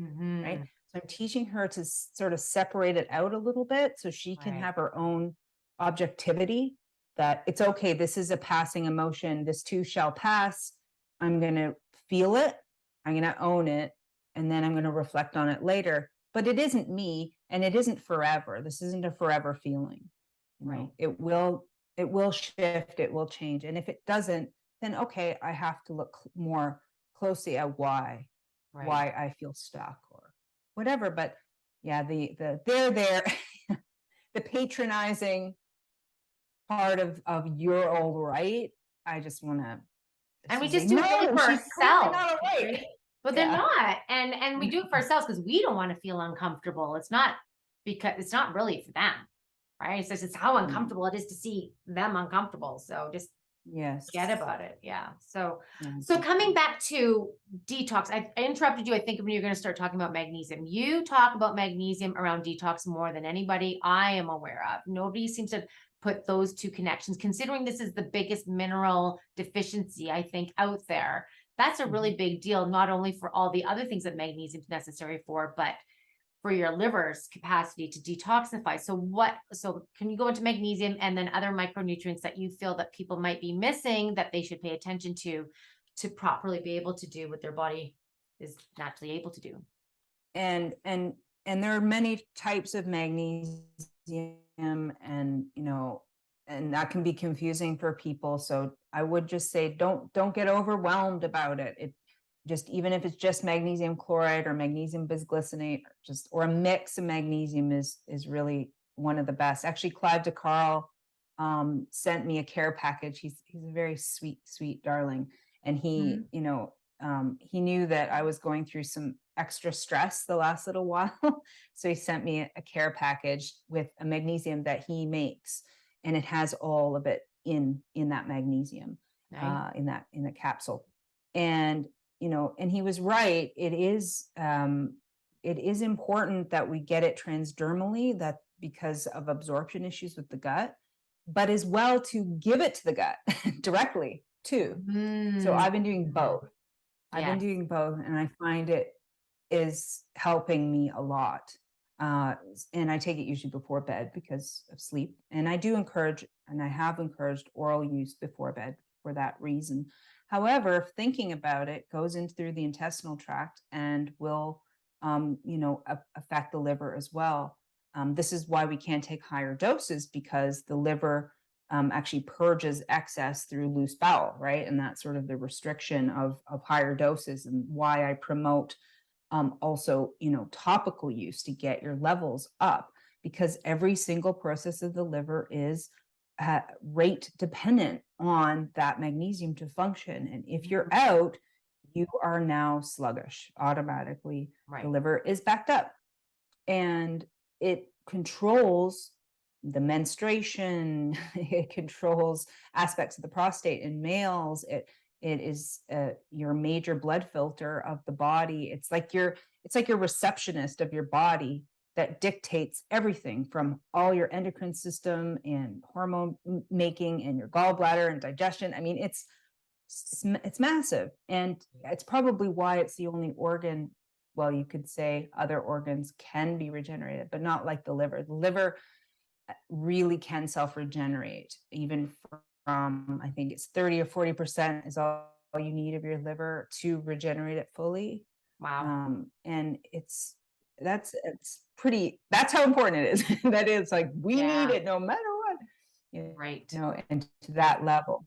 [SPEAKER 2] Right. So I'm teaching her to sort of separate it out a little bit so she can have her own objectivity, that it's okay. This is a passing emotion. This too shall pass. I'm going to feel it. I'm going to own it. And then I'm going to reflect on it later. But it isn't me, and it isn't forever. This isn't a forever feeling. Right. It will shift. It will change. And if it doesn't, then okay, I have to look more closely at why I feel stuck or whatever. But yeah, the the patronizing part of you're all right. I just want to.
[SPEAKER 1] And we just do it really for ourselves. Right? But they're not. And we do it for ourselves because we don't want to feel uncomfortable. It's not
[SPEAKER 3] because it's not really for them, right? It's just, it's how uncomfortable it is to see them uncomfortable. So just
[SPEAKER 2] Yes.
[SPEAKER 3] forget about it. Yeah. So,
[SPEAKER 2] Yeah.
[SPEAKER 3] so coming back to detox, I interrupted you, I think, when you're going to start talking about magnesium. You talk about magnesium around detox more than anybody I am aware of. Nobody seems to put those two connections, considering this is the biggest mineral deficiency, I think, out there. That's a really big deal, not only for all the other things that magnesium is necessary for, but for your liver's capacity to detoxify. So can you go into magnesium and then other micronutrients that you feel that people might be missing that they should pay attention to properly be able to do what their body is naturally able to do?
[SPEAKER 2] And there are many types of magnesium, and and that can be confusing for people. So I would just say, don't get overwhelmed about it. It just, even if it's just magnesium chloride or magnesium bisglycinate, or a mix of magnesium is really one of the best. Actually, Clive DeCarl sent me a care package. He's a very sweet darling, and he he knew that I was going through some extra stress the last little while, so he sent me a care package with a magnesium that he makes, and it has all of it in that magnesium,
[SPEAKER 3] Nice.
[SPEAKER 2] in the capsule. And and he was right. It is important that we get it transdermally, that because of absorption issues with the gut, but as well to give it to the gut directly too. So I've been doing both. I've been doing both, and I find it is helping me a lot. And I take it usually before bed because of sleep. And I do encourage, and I have encouraged oral use before bed for that reason. However, thinking about it goes in through the intestinal tract and will, affect the liver as well. This is why we can't take higher doses, because the liver actually purges excess through loose bowel, right? And that's sort of the restriction of higher doses, and why I promote also, topical use to get your levels up, because every single process of the liver is rate dependent on that magnesium to function. And if you're out, you are now sluggish automatically.
[SPEAKER 3] Right.
[SPEAKER 2] The liver is backed up, and it controls the menstruation. It controls aspects of the prostate in males. It is your major blood filter of the body. It's like your receptionist of your body that dictates everything from all your endocrine system and hormone making and your gallbladder and digestion. I mean, it's massive, and it's probably why it's the only organ. Well, you could say other organs can be regenerated, but not like the liver. The liver really can self-regenerate, even from, I think it's 30 or 40% is all you need of your liver to regenerate it fully.
[SPEAKER 3] Wow.
[SPEAKER 2] And that's how important it is. That is, like, we need it no matter what,
[SPEAKER 3] Right.
[SPEAKER 2] And to that level.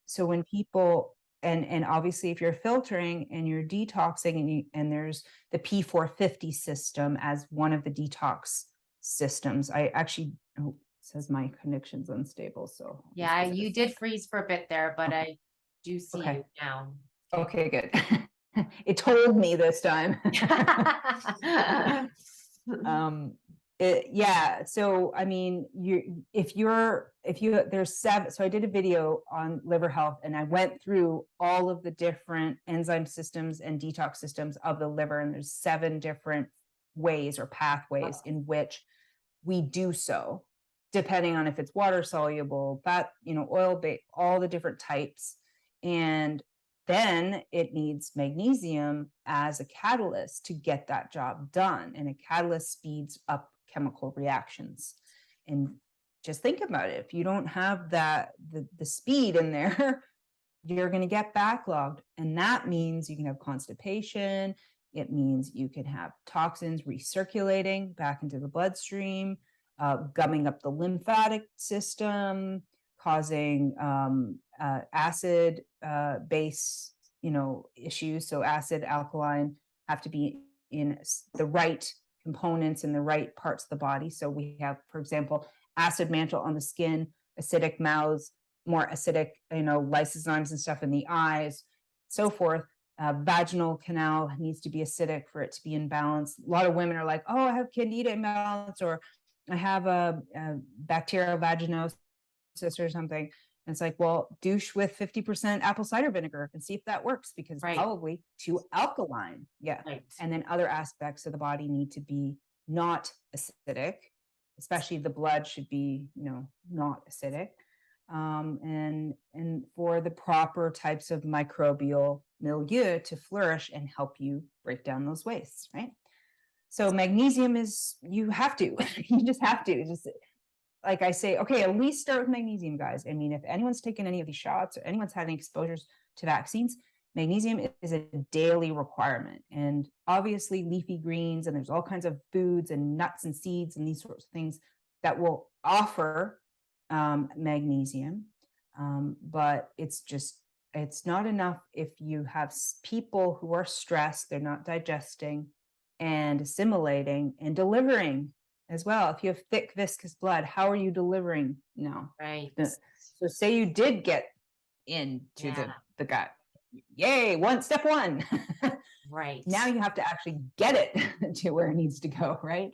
[SPEAKER 2] So when people, and obviously if you're filtering and you're detoxing, and there's the P450 system as one of the detox systems. I actually, it says my connection's unstable, so
[SPEAKER 3] Yeah, you did freeze for a bit there, but I do see you now.
[SPEAKER 2] Okay, good. It told me this time. So I mean, there's 7. So I did a video on liver health, and I went through all of the different enzyme systems and detox systems of the liver, and there's 7 different ways or pathways in which we do so, depending on if it's water soluble, fat, oil based, all the different types. And then it needs magnesium as a catalyst to get that job done. And a catalyst speeds up chemical reactions. And just think about it. If you don't have the speed in there, you're going to get backlogged. And that means you can have constipation. It means you can have toxins recirculating back into the bloodstream, gumming up the lymphatic system, causing acid base, issues. So acid, alkaline have to be in the right components in the right parts of the body. So we have, for example, acid mantle on the skin, acidic mouths, more acidic, lysozymes and stuff in the eyes, so forth. Vaginal canal needs to be acidic for it to be in balance. A lot of women are like, oh, I have candida imbalance, or I have a bacterial vaginosis or something. And it's like, well, douche with 50% apple cider vinegar and see if that works, because
[SPEAKER 3] Right.
[SPEAKER 2] probably too alkaline. Yeah.
[SPEAKER 3] Right.
[SPEAKER 2] And then other aspects of the body need to be not acidic, especially the blood should be, not acidic. And for the proper types of microbial milieu to flourish and help you break down those wastes, right? So magnesium is, you have to, you just have to, just like I say, okay, at least start with magnesium, guys. I mean, if anyone's taken any of these shots or anyone's had any exposures to vaccines, magnesium is a daily requirement. And obviously leafy greens, and there's all kinds of foods and nuts and seeds and these sorts of things that will offer magnesium. But it's not enough if you have people who are stressed, they're not digesting and assimilating and delivering as well. If you have thick, viscous blood, how are you delivering? No.
[SPEAKER 3] Right.
[SPEAKER 2] So say you did get into the gut. Yay, step one.
[SPEAKER 3] Right.
[SPEAKER 2] Now you have to actually get it to where it needs to go, right?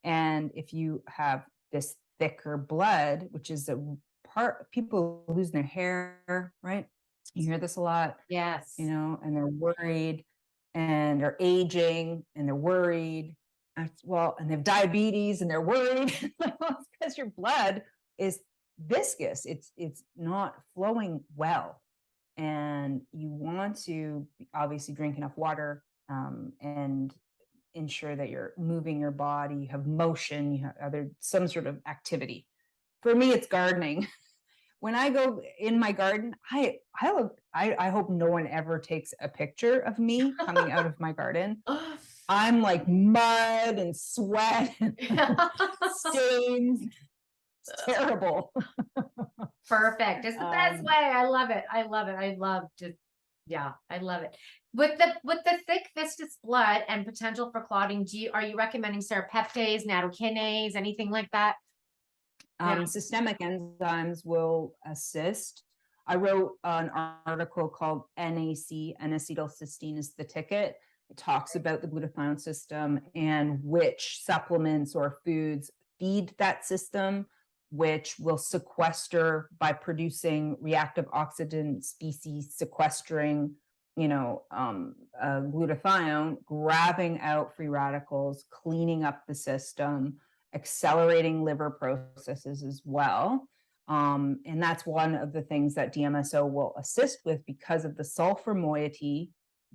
[SPEAKER 2] And if you have this thicker blood, which is a part, people losing their hair, right? You hear this a lot.
[SPEAKER 3] Yes.
[SPEAKER 2] And they're worried, and they're aging, and they're worried. And they have diabetes, and they're worried. It's because your blood is viscous. It's not flowing well. And you want to obviously drink enough water, and ensure that you're moving your body, you have motion, you have some sort of activity. For me, it's gardening. When I go in my garden, I hope no one ever takes a picture of me coming out of my garden. I'm like mud and sweat and stains. It's terrible.
[SPEAKER 3] Perfect. It's the best way. I love it. I love it. I love it. With the thick viscous blood and potential for clotting, are you recommending serrapeptase, nattokinase, anything like that?
[SPEAKER 2] Systemic enzymes will assist. I wrote an article called NAC, N-acetylcysteine is the ticket. It talks about the glutathione system and which supplements or foods feed that system, which will sequester by producing reactive oxidant species, sequestering, glutathione, grabbing out free radicals, cleaning up the system, accelerating liver processes as well. And that's one of the things that DMSO will assist with because of the sulfur moiety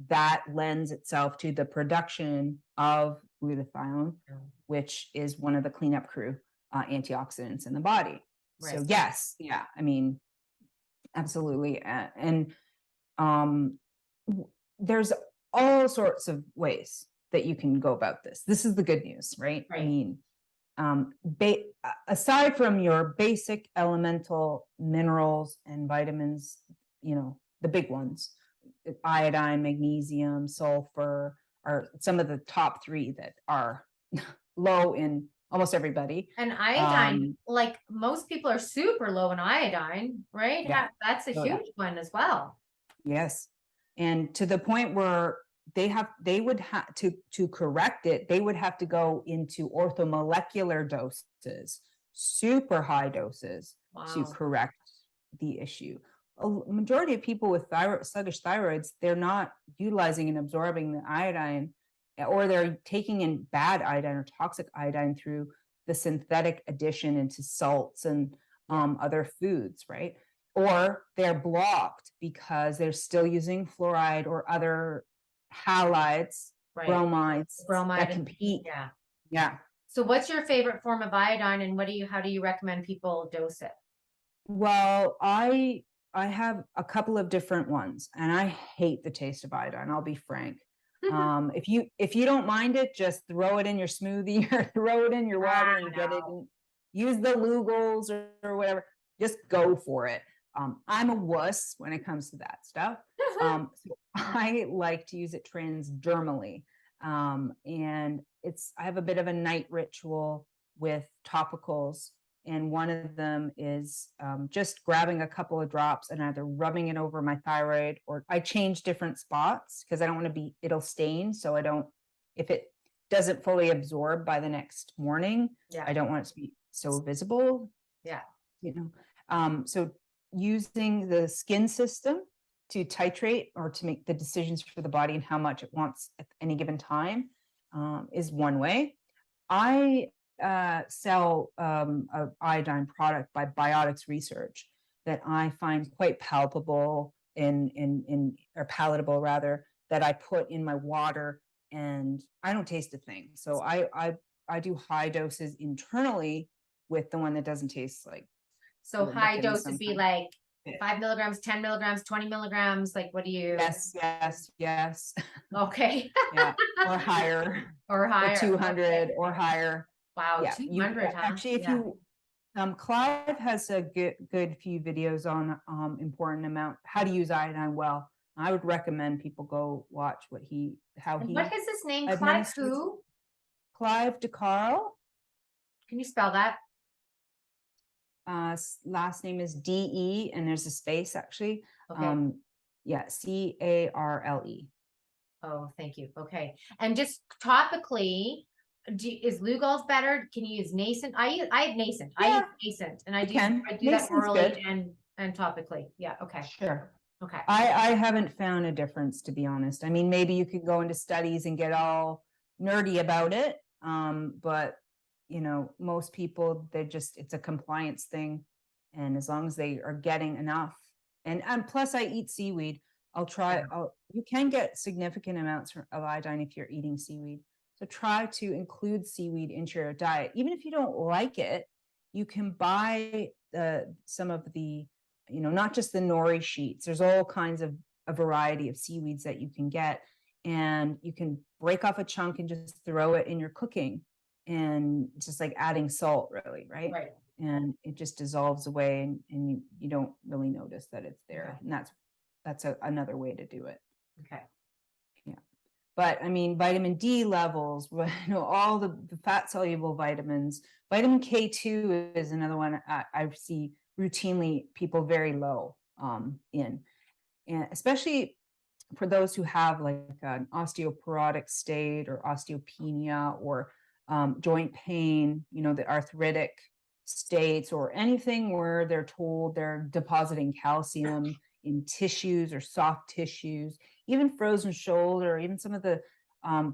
[SPEAKER 2] that lends itself to the production of glutathione, which is one of the cleanup crew antioxidants in the body. Right. So yes, I mean, absolutely. And there's all sorts of ways that you can go about this. This is the good news, right? I mean, aside from your basic elemental minerals and vitamins, the big ones, iodine, magnesium, sulfur are some of the top three that are low in almost everybody.
[SPEAKER 3] And iodine, like most people are super low in iodine, right? Yeah. That's a huge one as well.
[SPEAKER 2] Yes. And to the point where they would have to correct it, they would have to go into orthomolecular doses, super high doses to correct the issue. A majority of people with sluggish thyroids, they're not utilizing and absorbing the iodine, or they're taking in bad iodine or toxic iodine through the synthetic addition into salts and other foods, right? Or they're blocked because they're still using fluoride or other halides, bromides that compete. Yeah.
[SPEAKER 3] So what's your favorite form of iodine, and how do you recommend people dose it?
[SPEAKER 2] Well, I have a couple of different ones, and I hate the taste of iodine. I'll be frank. If you don't mind it, just throw it in your smoothie or throw it in your water and get it. And use the Lugol's or whatever. Just go for it. I'm a wuss when it comes to that stuff. So I like to use it transdermally. And I have a bit of a night ritual with topicals And one of them is just grabbing a couple of drops and either rubbing it over my thyroid, or I change different spots because I don't want to be, it'll stain. So I don't, if it doesn't fully absorb by the next morning,
[SPEAKER 3] Yeah.
[SPEAKER 2] I don't want it to be so visible.
[SPEAKER 3] Yeah.
[SPEAKER 2] So using the skin system to titrate or to make the decisions for the body and how much it wants at any given time is one way. I sell a iodine product by Biotics Research that I find quite palpable or palatable rather, that I put in my water, and I don't taste a thing. So I do high doses internally with the one that doesn't taste like.
[SPEAKER 3] So
[SPEAKER 2] We're
[SPEAKER 3] high
[SPEAKER 2] looking
[SPEAKER 3] dose would be
[SPEAKER 2] sometime.
[SPEAKER 3] like
[SPEAKER 2] Yeah.
[SPEAKER 3] 5 milligrams, 10 milligrams, 20 milligrams. Like, what do you?
[SPEAKER 2] Yes.
[SPEAKER 3] Okay.
[SPEAKER 2] Yeah, or higher,
[SPEAKER 3] Or higher.
[SPEAKER 2] or 200
[SPEAKER 3] Okay.
[SPEAKER 2] or higher.
[SPEAKER 3] Wow,
[SPEAKER 2] Yeah,
[SPEAKER 3] 200, huh?
[SPEAKER 2] actually, if you Clive has a good few videos on important amount, how to use iodine well. I would recommend people go watch
[SPEAKER 3] And what is his name? Clive
[SPEAKER 2] administers.
[SPEAKER 3] who?
[SPEAKER 2] Clive DeCarl.
[SPEAKER 3] Can you spell that?
[SPEAKER 2] Last name is DE, and there's a space actually.
[SPEAKER 3] Okay.
[SPEAKER 2] CARLE.
[SPEAKER 3] Oh, thank you. Okay. And just topically, is Lugol's better? Can you use nascent? I have nascent. I
[SPEAKER 2] Yeah,
[SPEAKER 3] use nascent, and I
[SPEAKER 2] you
[SPEAKER 3] do
[SPEAKER 2] can.
[SPEAKER 3] that
[SPEAKER 2] Nascent's
[SPEAKER 3] orally
[SPEAKER 2] good.
[SPEAKER 3] and topically. Yeah. Okay.
[SPEAKER 2] Sure.
[SPEAKER 3] Okay.
[SPEAKER 2] I haven't found a difference, to be honest. I mean, maybe you could go into studies and get all nerdy about it. But most people, it's a compliance thing. And as long as they are getting enough, and plus I eat seaweed, you can get significant amounts of iodine if you're eating seaweed. So try to include seaweed into your diet. Even if you don't like it, you can buy some of the, not just the nori sheets. There's all kinds of a variety of seaweeds that you can get, and you can break off a chunk and just throw it in your cooking, and just like adding salt, really, right?
[SPEAKER 3] Right.
[SPEAKER 2] And it just dissolves away, and you don't really notice that it's there.
[SPEAKER 3] Okay.
[SPEAKER 2] And that's another way to do it.
[SPEAKER 3] Okay.
[SPEAKER 2] Yeah. But I mean, vitamin D levels, all the fat soluble vitamins. Vitamin K2 is another one I see routinely people very low in, and especially for those who have like an osteoporotic state or osteopenia or joint pain, the arthritic states, or anything where they're told they're depositing calcium in tissues or soft tissues, even frozen shoulder, even some of the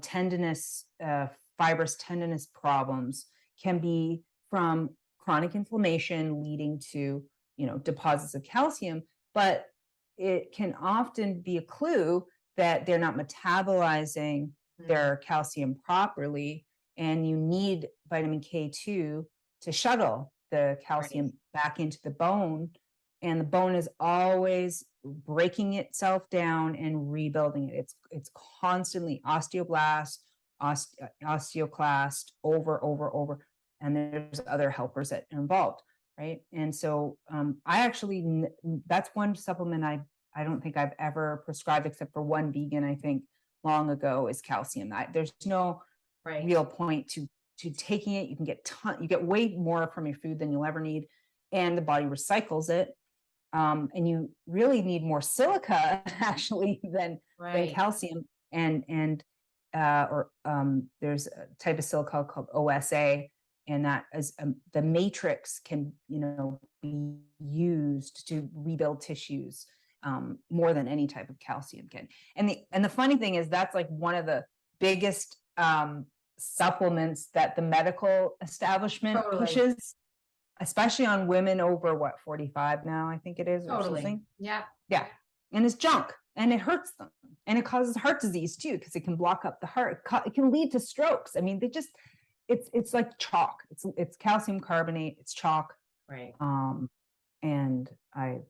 [SPEAKER 2] tendinous, fibrous tendinous problems can be from chronic inflammation leading to, deposits of calcium. But it can often be a clue that they're not metabolizing their calcium properly, and you need vitamin K2 to shuttle the calcium back into the bone. And the bone is always breaking itself down and rebuilding it. It's constantly osteoblast, osteoclast, over, and there's other helpers that are involved, right? And so that's one supplement I don't think I've ever prescribed, except for one vegan, I think, long ago, is calcium. There's no real point to taking it. You can get way more from your food than you'll ever need, and the body recycles it. And you really need more silica actually than calcium. And there's a type of silica called OSA, and that is the matrix can be used to rebuild tissues more than any type of calcium can. And the funny thing is, that's like one of the biggest supplements that the medical establishment pushes, especially on women over 45 now, I think it is, or something.
[SPEAKER 3] Yeah.
[SPEAKER 2] And it's junk, and it hurts them, and it causes heart disease too, because it can block up the heart. It can lead to strokes. I mean, it's like chalk. It's calcium carbonate. It's chalk.
[SPEAKER 3] Right.
[SPEAKER 2] And I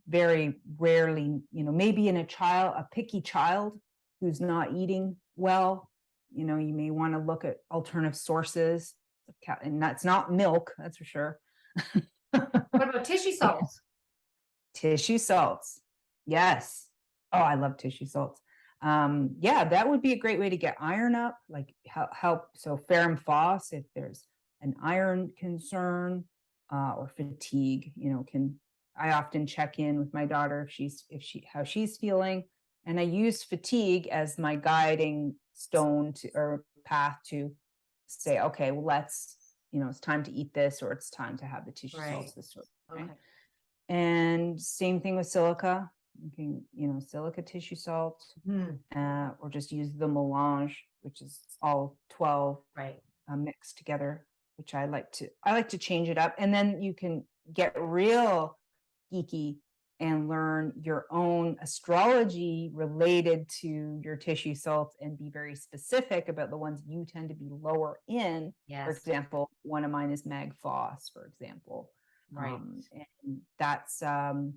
[SPEAKER 2] very rarely, maybe in a picky child who's not eating well, you may want to look at alternative sources, and that's not milk, that's for sure.
[SPEAKER 3] What about tissue salts?
[SPEAKER 2] Tissue salts. Yes. Oh, I love tissue salts. That would be a great way to get iron up, like help. So ferrum phos, if there's an iron concern, or fatigue, I often check in with my daughter how she's feeling. And I use fatigue as my guiding stone or path to say, okay, well, it's time to eat this, or it's time to have the tissue salts, this sort of thing.
[SPEAKER 3] Okay.
[SPEAKER 2] And same thing with silica. You can, silica tissue salt, or just use the melange, which is all 12 mixed together, which I like to change it up. And then you can get real geeky and learn your own astrology related to your tissue salts and be very specific about the ones you tend to be lower in.
[SPEAKER 3] Yes.
[SPEAKER 2] For example, one of mine is mag phos, for example.
[SPEAKER 3] Right.
[SPEAKER 2] And that's the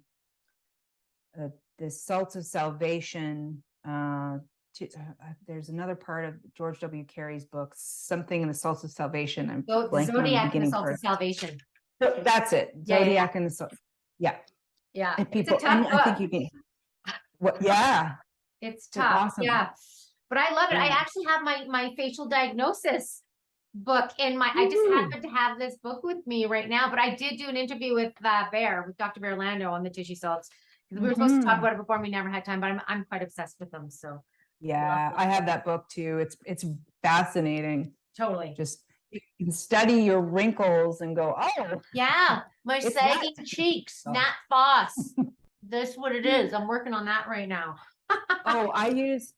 [SPEAKER 2] salts of salvation. There's another part of George W. Carey's book, something in the salts of salvation. I'm
[SPEAKER 3] the
[SPEAKER 2] blanking on
[SPEAKER 3] Zodiac and the
[SPEAKER 2] beginning
[SPEAKER 3] Salts
[SPEAKER 2] part.
[SPEAKER 3] of Salvation.
[SPEAKER 2] That's it. Zodiac and the salt. Yeah.
[SPEAKER 3] Yeah.
[SPEAKER 2] And people,
[SPEAKER 3] it's a tough book.
[SPEAKER 2] I think you can. Yeah.
[SPEAKER 3] It's tough.
[SPEAKER 2] Awesome.
[SPEAKER 3] Yeah. But I love it. I
[SPEAKER 2] Yeah.
[SPEAKER 3] actually have my facial diagnosis book in I just happen to have this book with me right now, but I did do an interview with Dr. Bear Lando on the tissue salts, because we were supposed to talk about it before and we never had time, but I'm quite obsessed with them. So
[SPEAKER 2] yeah, I have that book too. It's fascinating.
[SPEAKER 3] Totally.
[SPEAKER 2] Just you can study your wrinkles and go, oh
[SPEAKER 3] yeah, my sagging cheeks, Nat Foss. That's what it is. I'm working on that right now.
[SPEAKER 2] I use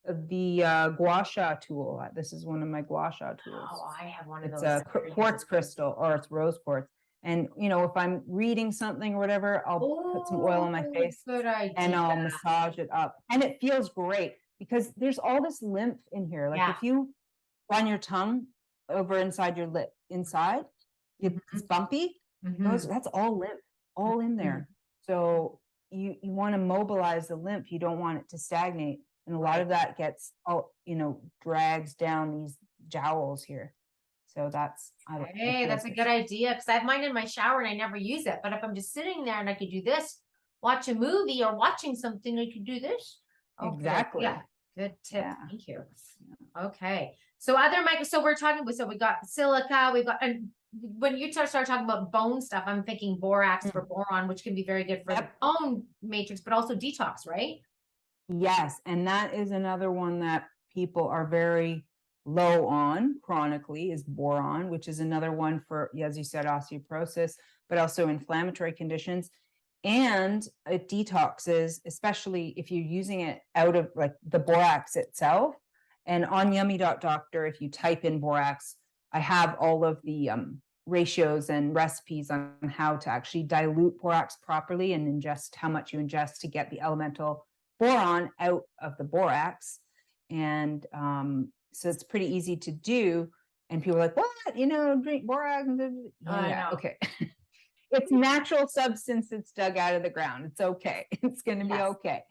[SPEAKER 2] the gua sha tool. This is one of my gua sha tools.
[SPEAKER 3] Oh, I have one of
[SPEAKER 2] It's
[SPEAKER 3] those.
[SPEAKER 2] a quartz crystal, or it's rose quartz. And if I'm reading something or whatever, I'll put some oil on my face
[SPEAKER 3] Good idea.
[SPEAKER 2] and I'll massage it up, and it feels great because there's all this lymph in here. Like if you run your tongue over inside your lip, it's bumpy. That's all lymph, all in there. So you want to mobilize the lymph. You don't want it to stagnate. And a lot of that gets, drags down these jowls here. So that's
[SPEAKER 3] a good idea, because I have mine in my shower and I never use it. But if I'm just sitting there and I could do this, watch a movie or watching something, I could do this.
[SPEAKER 2] Exactly.
[SPEAKER 3] Yeah. Good tip.
[SPEAKER 2] Yeah.
[SPEAKER 3] Thank you. Okay. So we're talking about, so we got silica, and when you start talking about bone stuff, I'm thinking borax for boron, which can be very good for the bone matrix, but also detox, right?
[SPEAKER 2] Yes. And that is another one that people are very low on chronically, is boron, which is another one for, as you said, osteoporosis, but also inflammatory conditions. And it detoxes, especially if you're using it out of like the borax itself. And on yummy.doctor, if you type in borax, I have all of the ratios and recipes on how to actually dilute borax properly and ingest how much you ingest to get the elemental boron out of the borax. And so it's pretty easy to do. And people are like, what? Drink borax? Yeah, okay. It's natural substance that's dug out of the ground. It's okay. It's going to be okay.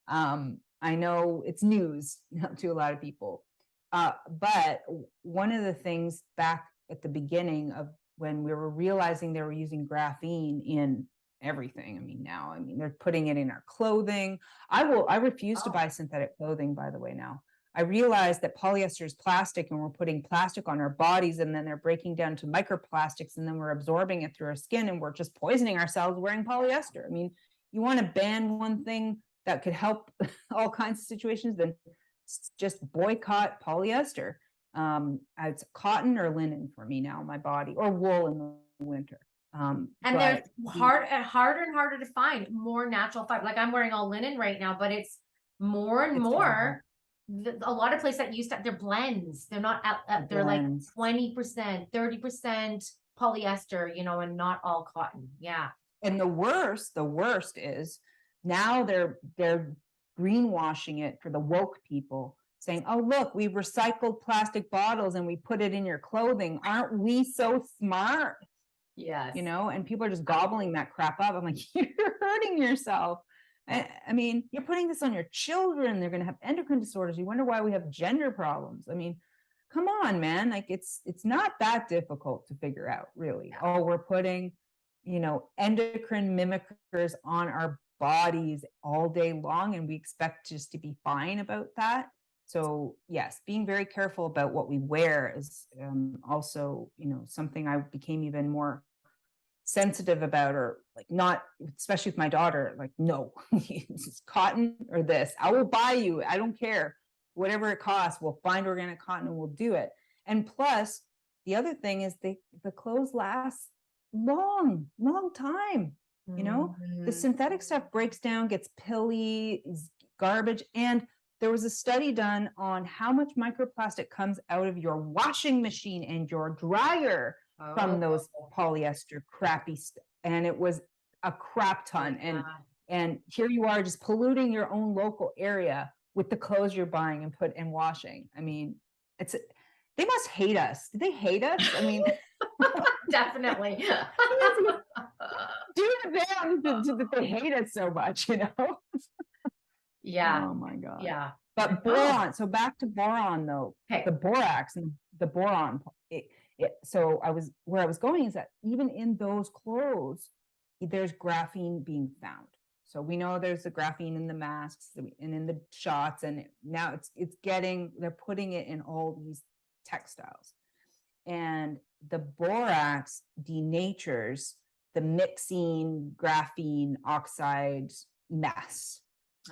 [SPEAKER 2] I know it's news to a lot of people. But one of the things back at the beginning of when we were realizing they were using graphene in everything. They're putting it in our clothing. I refuse to buy synthetic clothing, by the way, now. I realized that polyester is plastic, and we're putting plastic on our bodies, and then they're breaking down to microplastics, and then we're absorbing it through our skin, and we're just poisoning ourselves wearing polyester. You want to ban one thing that could help all kinds of situations, then just boycott polyester. It's cotton or linen for me now, my body, or wool in the winter.
[SPEAKER 3] And they're harder and harder to find more natural fiber. Like I'm wearing all linen right now, but it's more and more. A lot of places that used to, they're blends. They're not they're blends. Like 20%, 30% polyester, and not all cotton. Yeah.
[SPEAKER 2] And the worst is now they're greenwashing it for the woke people, saying, oh, look, we recycled plastic bottles and we put it in your clothing. Aren't we so smart?
[SPEAKER 3] Yes.
[SPEAKER 2] And people are just gobbling that crap up. I'm like, you're hurting yourself. You're putting this on your children. They're going to have endocrine disorders. You wonder why we have gender problems. Come on, man. Like it's not that difficult to figure out, really. Yeah. Oh, we're putting, endocrine mimickers on our bodies all day long, and we expect just to be fine about that. So yes, being very careful about what we wear is also, something I became even more sensitive about, or like not, especially with my daughter, like, no, it's cotton or this. I will buy you. I don't care. Whatever it costs, we'll find organic cotton and we'll do it. And plus, the other thing is the clothes last long time. The synthetic stuff breaks down, gets pilly, is garbage. And there was a study done on how much microplastic comes out of your washing machine and your dryer from those polyester crappy stuff. And it was a crap ton. And here you are just polluting your own local area with the clothes you're buying and washing. I mean, they must hate us. Do they hate us? I mean,
[SPEAKER 3] definitely.
[SPEAKER 2] Do to them that they hate us so much,
[SPEAKER 3] Yeah.
[SPEAKER 2] Oh my God.
[SPEAKER 3] Yeah.
[SPEAKER 2] But boron. So back to boron, though.
[SPEAKER 3] Okay.
[SPEAKER 2] The borax and the boron. So where I was going is that even in those clothes, there's graphene being found. So we know there's the graphene in the masks and in the shots, and now they're putting it in all these textiles. And the borax denatures the mixing graphene oxide mess.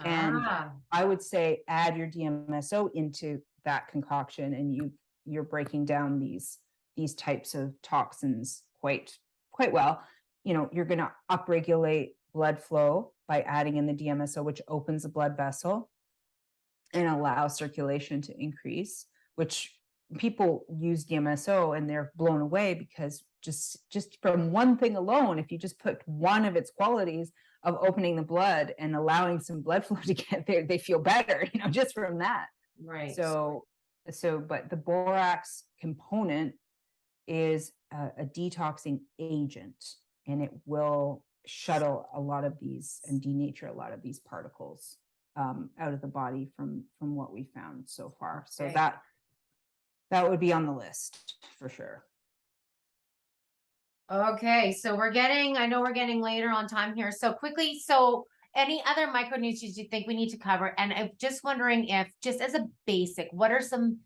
[SPEAKER 2] And I would say add your DMSO into that concoction, and you're breaking down these types of toxins quite well. You're going to upregulate blood flow by adding in the DMSO, which opens the blood vessel and allows circulation to increase, which people use DMSO and they're blown away because just from one thing alone, if you just put one of its qualities of opening the blood and allowing some blood flow to get there, they feel better, just from that.
[SPEAKER 3] Right.
[SPEAKER 2] But the borax component is a detoxing agent, and it will shuttle a lot of these and denature a lot of these particles out of the body from what we found so far. So that would be on the list for sure.
[SPEAKER 3] Okay, so I know we're getting later on time here. So quickly, any other micronutrients you think we need to cover? And I'm just wondering if, just as a basic, what are some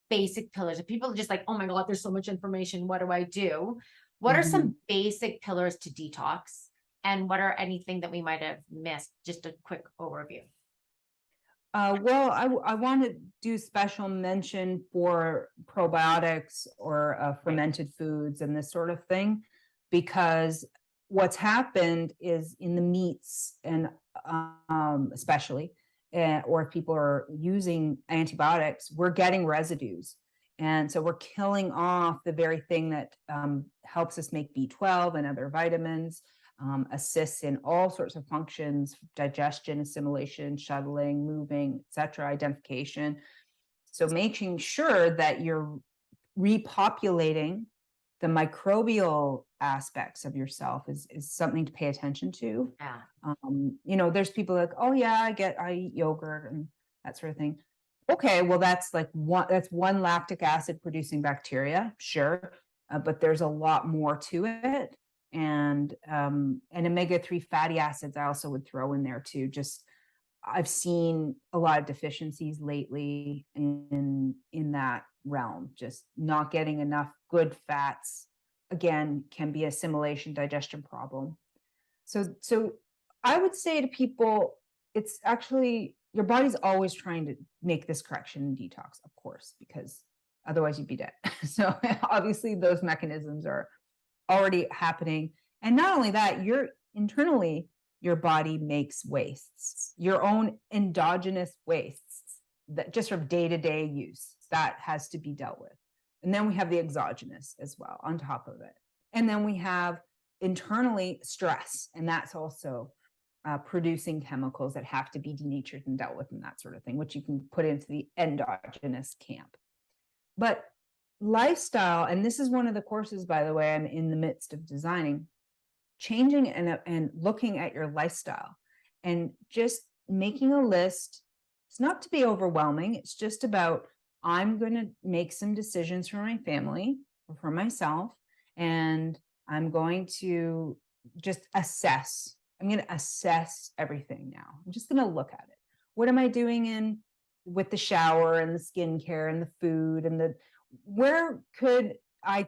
[SPEAKER 3] basic pillars? If people are just like, oh my God, there's so much information, what do I do? What are some basic pillars to detox? And what are anything that we might have missed? Just a quick overview.
[SPEAKER 2] Well, I want to do special mention for probiotics or fermented foods and this sort of thing, because what's happened is in the meats and especially, or if people are using antibiotics, we're getting residues. And so we're killing off the very thing that helps us make B12 and other vitamins, assists in all sorts of functions, digestion, assimilation, shuttling, moving, etc., identification. So making sure that you're repopulating the microbial aspects of yourself is something to pay attention to.
[SPEAKER 3] Yeah.
[SPEAKER 2] There's people like, oh yeah, I eat yogurt and that sort of thing. Okay, well that's one lactic acid producing bacteria, sure, but there's a lot more to it. And omega-3 fatty acids I also would throw in there too. I've seen a lot of deficiencies lately in that realm, just not getting enough good fats, again, can be assimilation digestion problem. So I would say to people, it's actually, your body's always trying to make this correction in detox, of course, because otherwise you'd be dead. So obviously those mechanisms are already happening. And not only that, internally, your body makes wastes, your own endogenous wastes that just from day-to-day use, that has to be dealt with. And then we have the exogenous as well on top of it. And then we have internally stress, and that's also producing chemicals that have to be denatured and dealt with and that sort of thing, which you can put into the endogenous camp. But lifestyle, and this is one of the courses, by the way, I'm in the midst of designing, changing and looking at your lifestyle and just making a list. It's not to be overwhelming. It's just about, I'm going to make some decisions for my family or for myself, and I'm going to just assess. I'm going to assess everything now. I'm just going to look at it. What am I doing in with the shower and the skincare and the food and where could I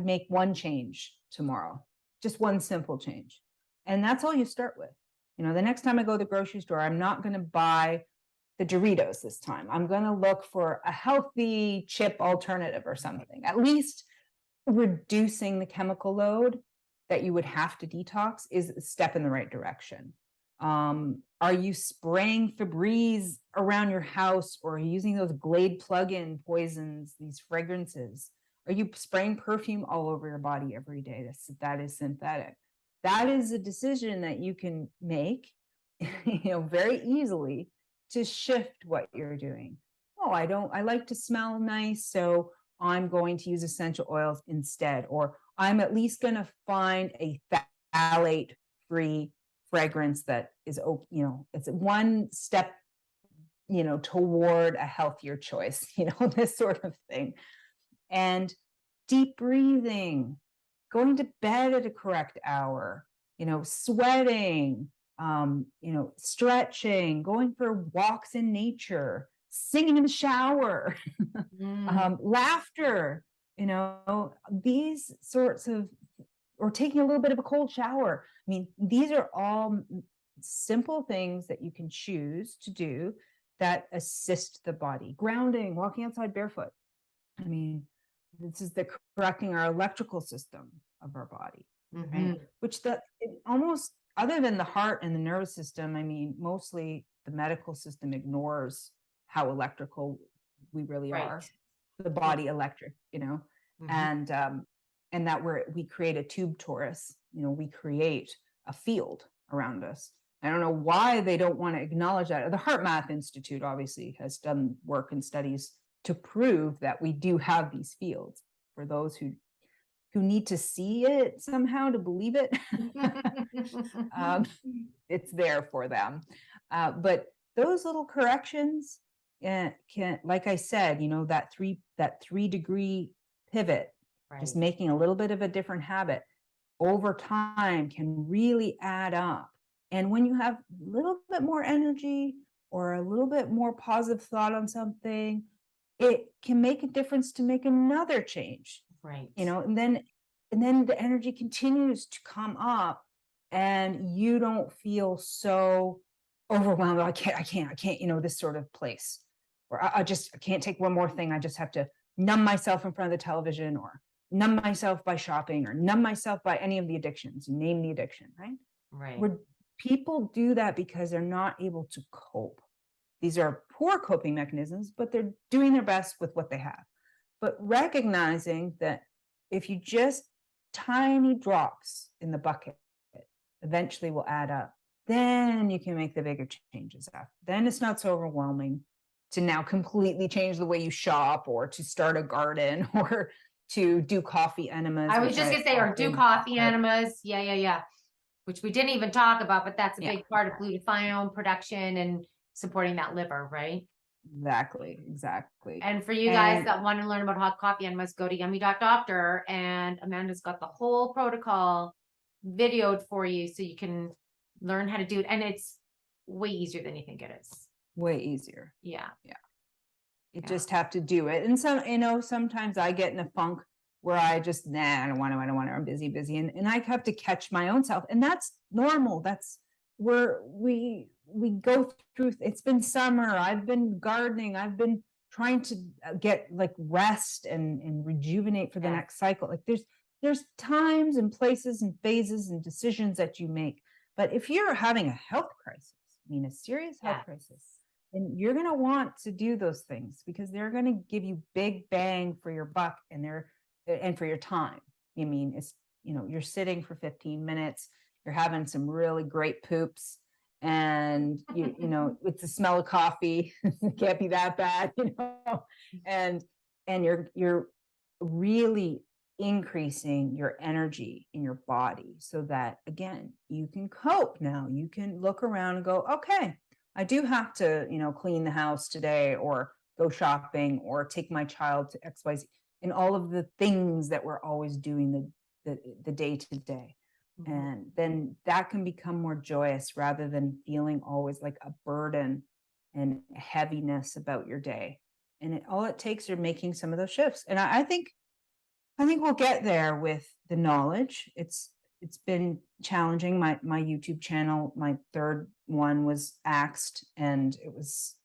[SPEAKER 2] make one change tomorrow? Just one simple change. And that's all you start with. The next time I go to the grocery store, I'm not going to buy the Doritos this time. I'm going to look for a healthy chip alternative or something. At least reducing the chemical load that you would have to detox is a step in the right direction. Are you spraying Febreze around your house, or are you using those Glade plug-in poisons, these fragrances? Are you spraying perfume all over your body every day that is synthetic? That is a decision that you can make, very easily to shift what you're doing. Oh, I like to smell nice, so I'm going to use essential oils instead, or I'm at least going to find a phthalate-free fragrance that is, it's one step, toward a healthier choice, this sort of thing. And deep breathing, going to bed at a correct hour, sweating, stretching, going for walks in nature, singing in the shower, laughter, these sorts of, or taking a little bit of a cold shower. I mean, these are all simple things that you can choose to do that assist the body. Grounding, walking outside barefoot. I mean, this is correcting our electrical system of our body, right? Which almost, other than the heart and the nervous system, I mean, mostly the medical system ignores how electrical we really are. The body electric, and that we create a tube torus, we create a field around us. I don't know why they don't want to acknowledge that. The Heart Math Institute obviously has done work and studies to prove that we do have these fields. For those who need to see it somehow to believe it, it's there for them. But those little corrections can, like I said, that 3-degree pivot, just making a little bit of a different habit over time can really add up. And when you have a little bit more energy or a little bit more positive thought on something, it can make a difference to make another change.
[SPEAKER 3] Right.
[SPEAKER 2] And then the energy continues to come up, and you don't feel so overwhelmed. I can't, this sort of place where I can't take one more thing. I just have to numb myself in front of the television, or numb myself by shopping, or numb myself by any of the addictions. You name the addiction, right?
[SPEAKER 3] Right.
[SPEAKER 2] Where people do that because they're not able to cope. These are poor coping mechanisms, but they're doing their best with what they have. But recognizing that if you just tiny drops in the bucket eventually will add up, then you can make the bigger changes after. Then it's not so overwhelming to now completely change the way you shop, or to start a garden, or to do coffee enemas.
[SPEAKER 3] I was just gonna say, or do coffee enemas. Yeah. Which we didn't even talk about, but that's a big part of glutathione production and supporting that liver, right?
[SPEAKER 2] Exactly.
[SPEAKER 3] And for you guys that want to learn about hot coffee enemas, go to Yummy.Doctor, and Amanda's got the whole protocol videoed for you so you can learn how to do it. And it's way easier than you think it is.
[SPEAKER 2] Way easier.
[SPEAKER 3] Yeah.
[SPEAKER 2] You just have to do it. And sometimes I get in a funk where I just, I don't want to, I'm busy. And I have to catch my own self. And that's normal. That's where we go through. It's been summer. I've been gardening. I've been trying to get rest and rejuvenate for the next cycle. There's times and places and phases and decisions that you make. But if you're having a health crisis, a serious health crisis, then you're going to want to do those things, because they're going to give you big bang for your buck, and for your time. It's, you're sitting for 15 minutes, you're having some really great poops, and it's the smell of coffee. It can't be that bad, and you're really increasing your energy in your body, so that again, you can cope. Now you can look around and go, okay, I do have to, clean the house today, or go shopping, or take my child to XYZ, and all of the things that we're always doing the day to day. And then that can become more joyous, rather than feeling always like a burden and heaviness about your day. And all it takes are making some of those shifts. And I think we'll get there with the knowledge. It's been challenging. My YouTube channel, my third one, was axed, and it was,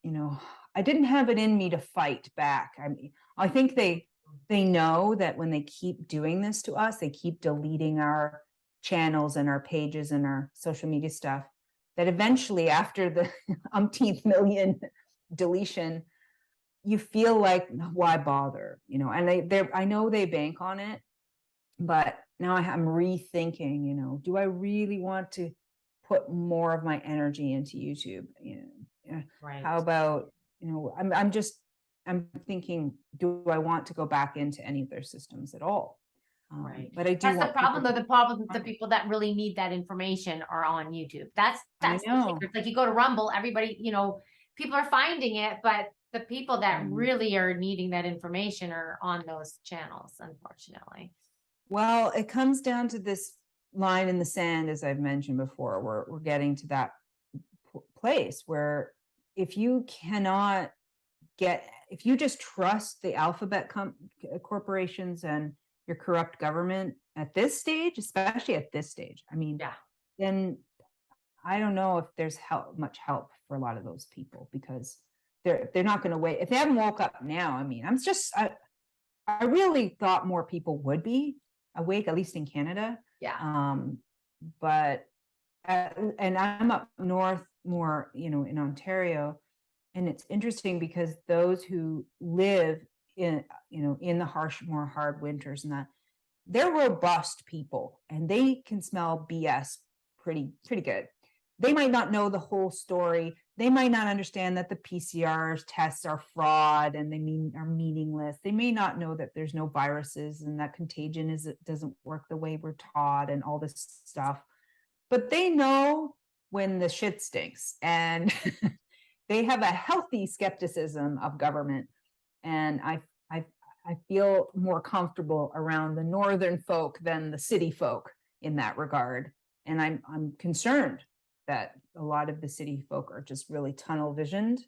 [SPEAKER 2] I didn't have it in me to fight back. I mean, I think they know that when they keep doing this to us, they keep deleting our channels and our pages and our social media stuff, that eventually, after the umpteenth million deletion, you feel like, why bother? And I know they bank on it, but now I'm rethinking, do I really want to put more of my energy into YouTube?
[SPEAKER 3] Right.
[SPEAKER 2] How about, I'm thinking, do I want to go back into any of their systems at all?
[SPEAKER 3] Right.
[SPEAKER 2] But I do
[SPEAKER 3] That's the
[SPEAKER 2] want
[SPEAKER 3] problem, though.
[SPEAKER 2] people
[SPEAKER 3] The problem, the people that really need that information are on YouTube. That's
[SPEAKER 2] I
[SPEAKER 3] the
[SPEAKER 2] know.
[SPEAKER 3] secret. Like, you go to Rumble, everybody, people are finding it, but the people that really are needing that information are on those channels, unfortunately.
[SPEAKER 2] Well, it comes down to this line in the sand, as I've mentioned before. We're getting to that place where if you just trust the alphabet corporations and your corrupt government at this stage, especially at this stage, I mean, then I don't know if there's much help for a lot of those people, because they're not going to wait. If they haven't woke up now, I mean, I really thought more people would be awake, at least in Canada.
[SPEAKER 3] Yeah.
[SPEAKER 2] But and I'm up north more, in Ontario, and it's interesting because those who live in, in the harsh, more hard winters and that, they're robust people, and they can smell BS pretty good. They might not know the whole story. They might not understand that the PCR tests are fraud and are meaningless. They may not know that there's no viruses and that contagion doesn't work the way we're taught and all this stuff. But they know when the shit stinks, and they have a healthy skepticism of government. And I feel more comfortable around the northern folk than the city folk in that regard. And I'm concerned that a lot of the city folk are just really tunnel visioned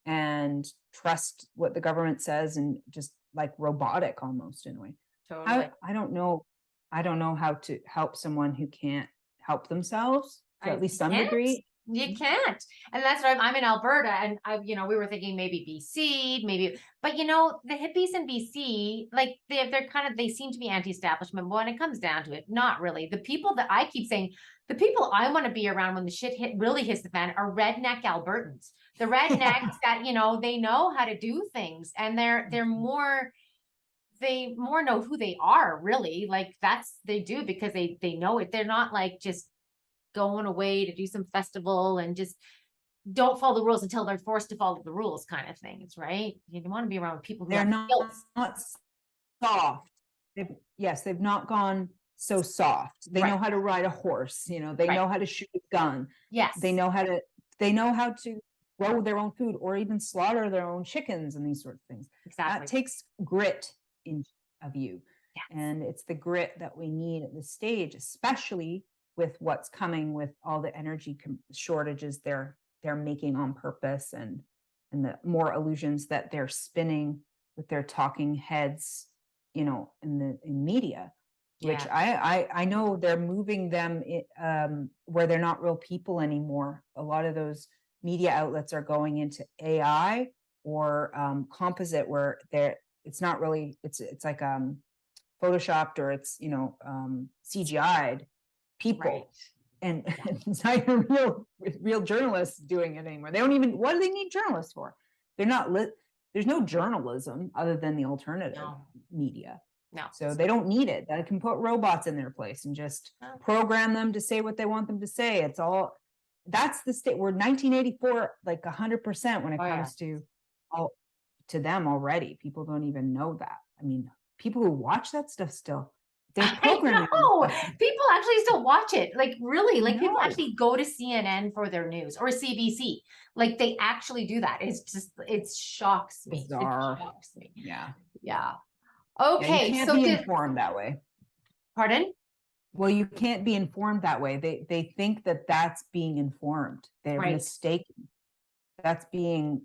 [SPEAKER 2] and trust what the government says, and just like robotic almost in a way.
[SPEAKER 3] Totally.
[SPEAKER 2] I don't know how to help someone who can't help themselves to at least some degree.
[SPEAKER 3] You can't. And that's why I'm in Alberta, and we were thinking maybe BC, but the hippies in BC, like they seem to be anti-establishment, but when it comes down to it, not really. The people that I keep saying, the people I want to be around when the shit really hits the fan are redneck Albertans. The rednecks that, they know how to do things, and they more know who they are, really. Like, they do, because they know it. They're not like just going away to do some festival and just don't follow the rules until they're forced to follow the rules, kind of things, right? You want to be around people who
[SPEAKER 2] they're
[SPEAKER 3] have
[SPEAKER 2] not soft. They've not gone so soft. They know how to ride a horse, they know how to shoot a gun.
[SPEAKER 3] Yes.
[SPEAKER 2] They know how to grow their own food, or even slaughter their own chickens and these sorts of things.
[SPEAKER 3] Exactly.
[SPEAKER 2] That takes grit of you.
[SPEAKER 3] Yes.
[SPEAKER 2] And it's the grit that we need at this stage, especially with what's coming with all the energy shortages they're making on purpose, and the more illusions that they're spinning with their talking heads, in media, which I know they're moving them where they're not real people anymore. A lot of those media outlets are going into AI or composite, where it's not really, it's like photoshopped, or it's CGI'd people.
[SPEAKER 3] Right.
[SPEAKER 2] And it's not even real journalists doing it anymore. They don't even, what do they need journalists for? They're not there's no journalism other than the alternative media.
[SPEAKER 3] No.
[SPEAKER 2] So they don't need it. They can put robots in their place and just program them to say what they want them to say. That's the state. We're 1984, like 100% when it comes to them already. People don't even know that. I mean, people who watch that stuff still, they're programming.
[SPEAKER 3] People actually still watch it. Like, really, like people actually go to CNN for their news, or CBC. Like, they actually do that. It shocks me.
[SPEAKER 2] Bizarre.
[SPEAKER 3] It shocks me.
[SPEAKER 2] Yeah.
[SPEAKER 3] Yeah. Okay.
[SPEAKER 2] You can't be informed that way.
[SPEAKER 3] Pardon?
[SPEAKER 2] Well, you can't be informed that way. They think that that's being informed. They're mistaken. that's being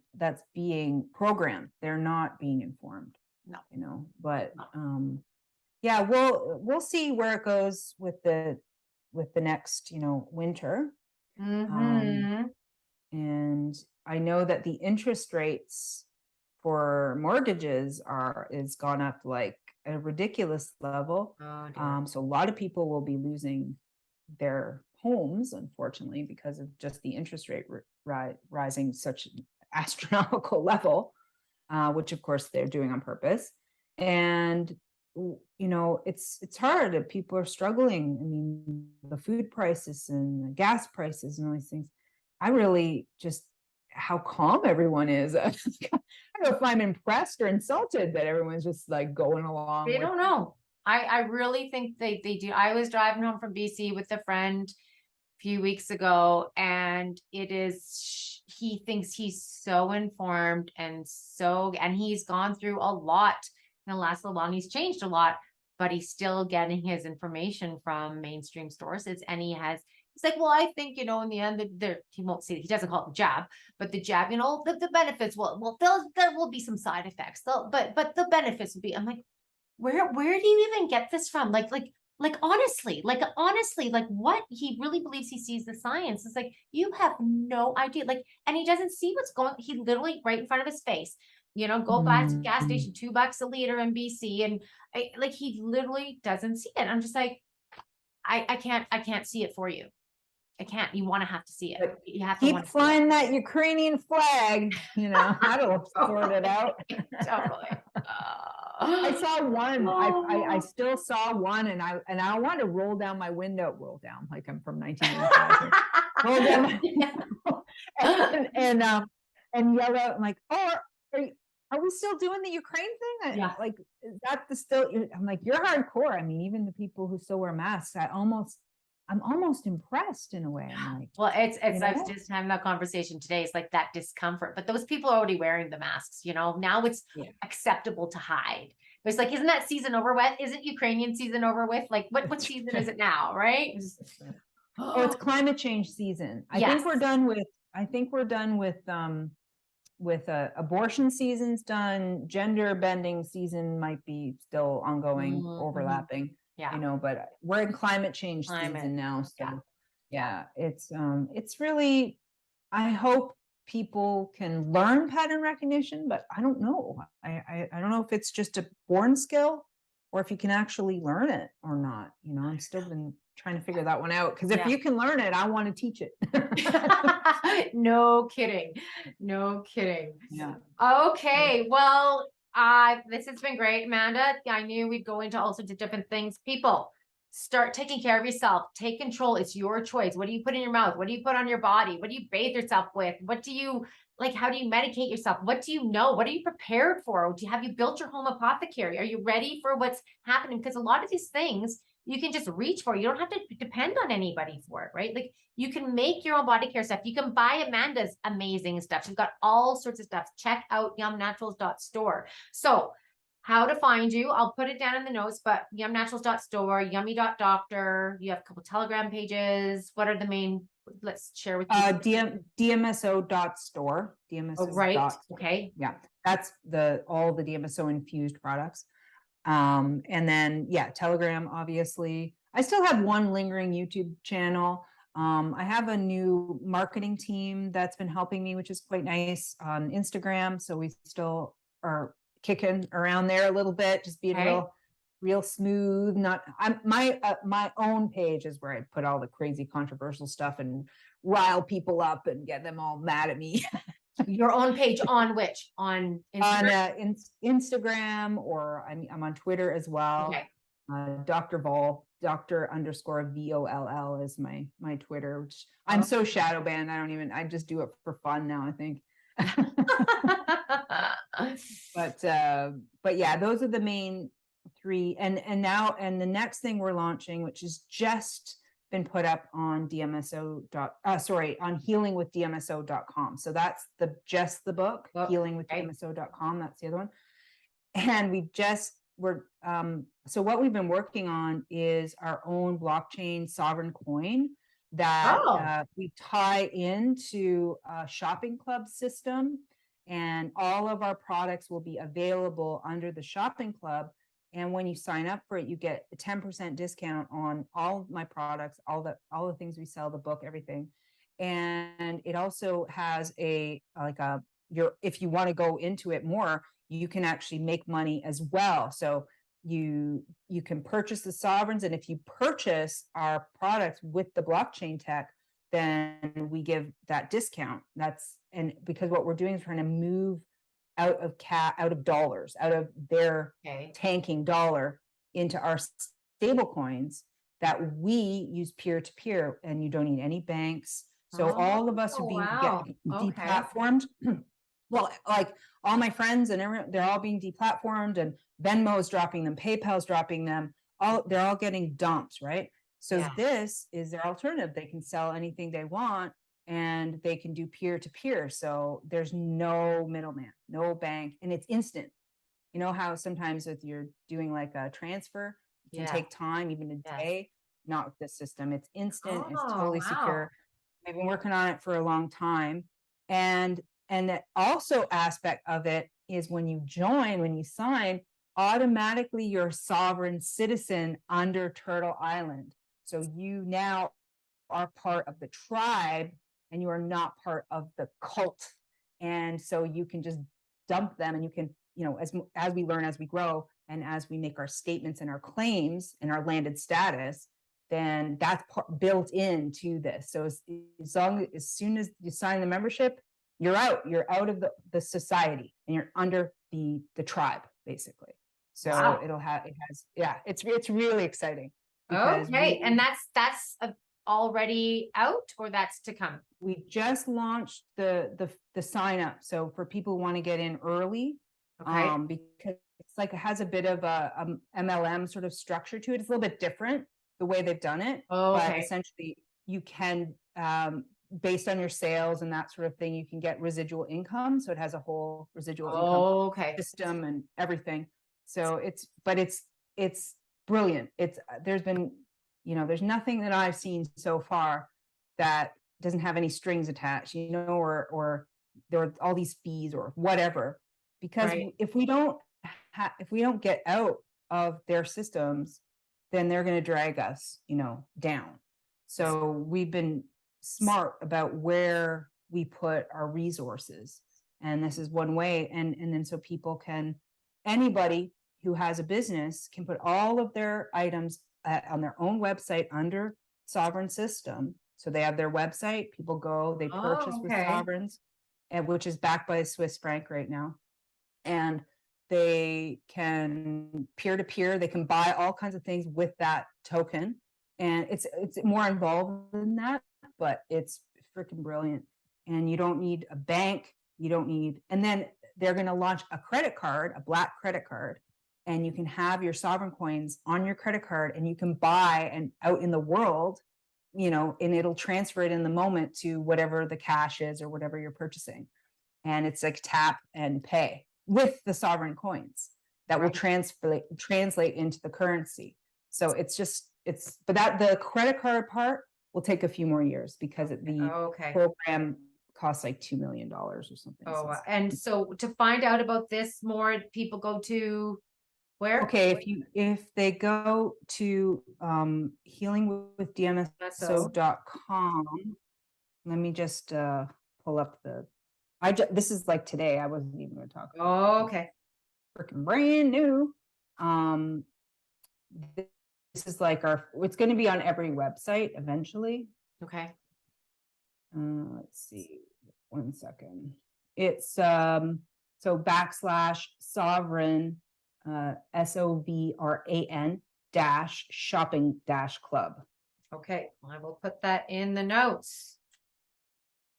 [SPEAKER 2] programmed. They're not being informed.
[SPEAKER 3] No.
[SPEAKER 2] You know, but
[SPEAKER 3] No.
[SPEAKER 2] yeah, we'll see where it goes with the next, winter.
[SPEAKER 3] Mm-hmm.
[SPEAKER 2] And I know that the interest rates for mortgages is gone up like a ridiculous level.
[SPEAKER 3] Oh, dear.
[SPEAKER 2] So a lot of people will be losing their homes, unfortunately, because of just the interest rate rising such an astronomical level, which of course they're doing on purpose. And it's hard. People are struggling. I mean, the food prices and the gas prices and all these things. I really just how calm everyone is. I don't know if I'm impressed or insulted that everyone's just like going along.
[SPEAKER 3] They don't know. I really think they do. I was driving home from BC with a friend a few weeks ago, and he thinks he's so informed and he's gone through a lot in the last little while, and he's changed a lot, but he's still getting his information from mainstream sources. And he's like, well, I think, in the end, he won't see it. He doesn't call it the jab, but the jab, the benefits there will be some side effects, but the benefits will be, I'm like, where do you even get this from? Like honestly, what he really believes he sees the science is like, you have no idea. Like, and he doesn't see what's going, he literally right in front of his face, go by to the gas station, $2 a liter in BC. And he literally doesn't see it. I'm just like, I can't see it for you. I can't. You want to have to see it. You have to
[SPEAKER 2] keep flying that Ukrainian flag. That'll sort it out.
[SPEAKER 3] Totally.
[SPEAKER 2] I saw one. I still saw one, and I want to roll down like I'm from 1995. Roll down my window and yell out. I'm like, oh, are we still doing the Ukraine thing?
[SPEAKER 3] Yeah.
[SPEAKER 2] Like, is that still? I'm like, you're hardcore. I mean, even the people who still wear masks, I'm almost impressed in a way. I'm like,
[SPEAKER 3] well, it's I was just having that conversation today. It's like that discomfort, but those people are already wearing the masks. Now it's acceptable to hide. But it's like, isn't that season over with? Isn't Ukrainian season over with? Like, what season is it now? Right?
[SPEAKER 2] It's climate change season. I think we're done with abortion season's done. Gender bending season might be still ongoing, overlapping. Yeah. But we're in climate change season now. So it's really, I hope people can learn pattern recognition, but I don't know. I don't know if it's just a born skill or if you can actually learn it or not. I'm still been trying to figure that one out, because if you can learn it, I want to teach it.
[SPEAKER 3] No kidding. Yeah. Okay. Well, this has been great, Amanda. I knew we'd go into all sorts of different things. People, start taking care of yourself. Take control. It's your choice. What do you put in your mouth? What do you put on your body? What do you bathe yourself with? What do you how do you medicate yourself? What do you know? What are you prepared for? Have you built your home apothecary? Are you ready for what's happening? Because a lot of these things you can just reach for. You don't have to depend on anybody for it, right? Like, you can make your own body care stuff. You can buy Amanda's amazing stuff. She's got all sorts of stuff. Check out yumnaturals.store. So how to find you, I'll put it down in the notes, but yumnaturals.store, yummy.doctor. You have a couple Telegram pages. What are the main, let's share with you.
[SPEAKER 2] DMSO.store. DMSO.
[SPEAKER 3] Oh, right. Okay.
[SPEAKER 2] Yeah. That's all the DMSO infused products. And then, Telegram, obviously. I still have one lingering YouTube channel. I have a new marketing team that's been helping me, which is quite nice, on Instagram. So we still are kicking around there a little bit, just being real smooth. My own page is where I put all the crazy controversial stuff and rile people up and get them all mad at me.
[SPEAKER 3] Your own page on which? On Instagram?
[SPEAKER 2] On Instagram, or I'm on Twitter as well.
[SPEAKER 3] Okay.
[SPEAKER 2] Dr. Dr_VOLL is my Twitter, which I'm so shadow banned. I just do it for fun now, I think. But yeah, those are the main three. And the next thing we're launching, which is just been put up on on healingwithdmso.com. So that's just the book, healingwithdmso.com. That's the other one. And so what we've been working on is our own blockchain sovereign coin, that
[SPEAKER 3] Oh.
[SPEAKER 2] we tie into a shopping club system, and all of our products will be available under the shopping club. And when you sign up for it, you get a 10% discount on all of my products, all the things we sell, the book, everything. And it also has if you want to go into it more, you can actually make money as well. So you can purchase the sovereigns, and if you purchase our products with the blockchain tech, then we give that discount. And because what we're doing is trying to move out of dollars, out of their tanking dollar into our stable coins that we use peer-to-peer, and you don't need any banks. So all of us are being deplatformed. Well, like all my friends and everyone, they're all being deplatformed, and Venmo is dropping them, PayPal's dropping them. They're all getting dumped, right? So this is their alternative. They can sell anything they want, and they can do peer-to-peer. So there's no middleman, no bank, and it's instant. You know how sometimes if you're doing like a transfer, it can take time, even a day. Not with this system. It's instant. It's totally secure. We've been working on it for a long time. And the also aspect of it is when you sign, automatically you're a sovereign citizen under Turtle Island. So you now are part of the tribe, and you are not part of the cult. And so you can just dump them, and you can, as we learn, as we grow, and as we make our statements and our claims and our landed status, then that's built into this. So as soon as you sign the membership, you're out of the society, and you're under the tribe, basically. So it's really exciting.
[SPEAKER 3] Okay. And that's already out, or that's to come?
[SPEAKER 2] We just launched the sign up. So for people who want to get in early, because it's like, it has a bit of a MLM sort of structure to it. It's a little bit different the way they've done it. But essentially you can, based on your sales and that sort of thing, you can get residual income. So it has a whole residual income system and everything. So it's brilliant. There's been, there's nothing that I've seen so far that doesn't have any strings attached, or there are all these fees or whatever. Because if we don't get out of their systems, then they're going to drag us, down. So we've been smart about where we put our resources, and this is one way. And then so anybody who has a business can put all of their items on their own website under sovereign system. So they have their website, people go, they purchase with sovereigns, and which is backed by a Swiss franc right now. And they can peer-to-peer, they can buy all kinds of things with that token. And it's more involved than that, but it's freaking brilliant. And you don't need a bank, and then they're going to launch a credit card, a black credit card, and you can have your sovereign coins on your credit card, and you can buy and out in the world, and it'll transfer it in the moment to whatever the cash is or whatever you're purchasing. And it's like tap and pay with the sovereign coins that will translate into the currency. So but the credit card part will take a few more years, because the program costs like $2 million or something.
[SPEAKER 3] And so to find out about this more, people go to where?
[SPEAKER 2] Okay, if they go to healingwithdmso.com, let me just pull up this is like today. I wasn't even going to talk about it. Freaking brand new. This is like it's going to be on every website eventually. Let's see, 1 second. It's so /sovereign SOVRAN -shopping -club.
[SPEAKER 3] Okay, I will put that in the notes.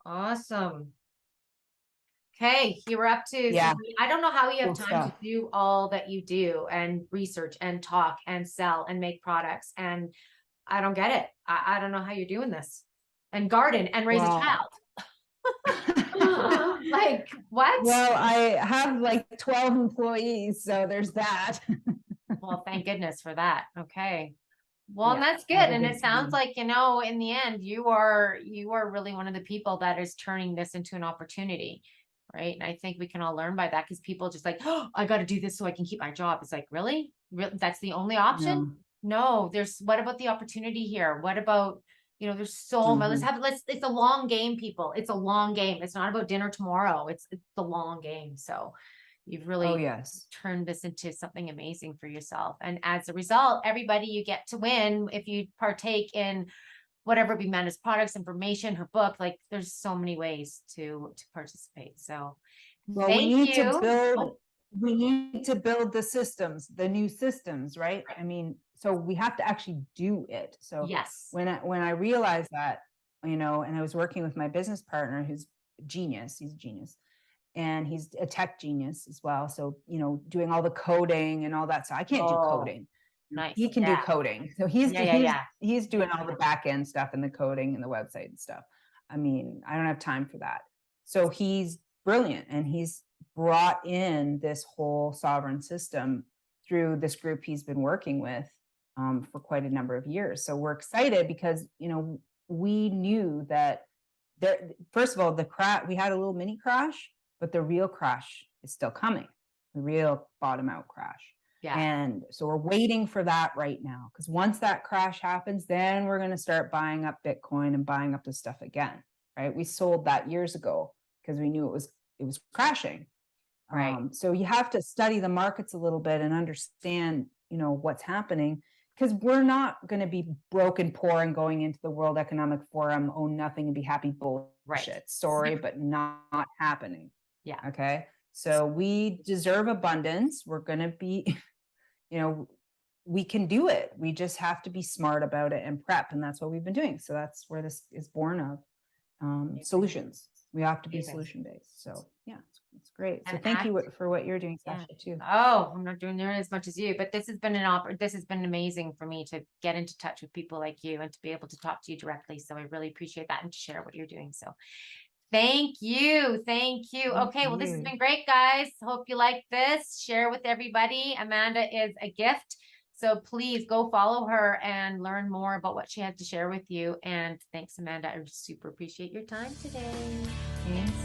[SPEAKER 3] Awesome. Okay, you're up to, I don't know how you have time to do all that you do, and research and talk and sell and make products. And I don't get it. I don't know how you're doing this, and garden and raise a child. Like what?
[SPEAKER 2] Well, I have like 12 employees, so there's that.
[SPEAKER 3] Well, thank goodness for that. Okay. Well, and
[SPEAKER 2] Yeah,
[SPEAKER 3] that's good.
[SPEAKER 2] I have a
[SPEAKER 3] And
[SPEAKER 2] good
[SPEAKER 3] it sounds
[SPEAKER 2] team.
[SPEAKER 3] like, you know, in the end, you are really one of the people that is turning this into an opportunity. Right. And I think we can all learn by that because people just like, oh, I got to do this so I can keep my job. It's like, really? That's the only option?
[SPEAKER 2] No.
[SPEAKER 3] No, what about the opportunity here? What about, you know, there's so much.
[SPEAKER 2] Mhm.
[SPEAKER 3] It's a long game, people. It's a long game. It's not about dinner tomorrow. It's the long game. So you've
[SPEAKER 2] Oh,
[SPEAKER 3] really
[SPEAKER 2] yes.
[SPEAKER 3] turn this into something amazing for yourself. And as a result, everybody you get to win if you partake in whatever be Amanda's products, information, her book. Like there's so many ways to participate. So
[SPEAKER 2] Well,
[SPEAKER 3] thank you.
[SPEAKER 2] we need to build the systems, the new systems, right? I mean, so we have to actually do it. So
[SPEAKER 3] Yes.
[SPEAKER 2] when I realized that, you know, and I was working with my business partner who's genius, he's a genius, and he's a tech genius as well. So, you know, doing all the coding and all that. So I can't do
[SPEAKER 3] Oh,
[SPEAKER 2] coding.
[SPEAKER 3] nice.
[SPEAKER 2] He can do
[SPEAKER 3] Yeah.
[SPEAKER 2] coding. So
[SPEAKER 3] Yeah.
[SPEAKER 2] he's doing all the back end stuff and the coding and the website and stuff. I mean, I don't have time for that. So he's brilliant, and he's brought in this whole sovereign system through this group he's been working with for quite a number of years. So we're excited because, you know, we knew that there, first of all, we had a little mini crash, but the real crash is still coming, the real bottom out crash.
[SPEAKER 3] Yeah.
[SPEAKER 2] And so we're waiting for that right now, because once that crash happens, then we're going to start buying up Bitcoin and buying up the stuff again, right? We sold that years ago because we knew it was crashing.
[SPEAKER 3] Right.
[SPEAKER 2] So you have to study the markets a little bit and understand, you know, what's happening, because we're not going to be broke and poor and going into the World Economic Forum, own nothing and be happy bullshit.
[SPEAKER 3] Right.
[SPEAKER 2] Sorry, but not happening.
[SPEAKER 3] Yeah.
[SPEAKER 2] Okay. So we deserve abundance. We're going to be, you know, we can do it. We just have to be smart about it and prep. And that's what we've been doing. So that's where this is born of. Solutions. We have to be solution based. So yeah, it's great. So
[SPEAKER 3] And
[SPEAKER 2] thank you for what you're doing, Sasha, too.
[SPEAKER 3] Oh, I'm not doing nearly as much as you, but this has been this has been amazing for me to get into touch with people like you and to be able to talk to you directly. So I really appreciate that and to share what you're doing. So thank you. Thank you. Okay. Well, this has been great, guys. Hope you like this. Share with everybody. Amanda is a gift. So please go follow her and learn more about what she had to share with you. And thanks, Amanda. I super appreciate your time today.
[SPEAKER 2] Thanks.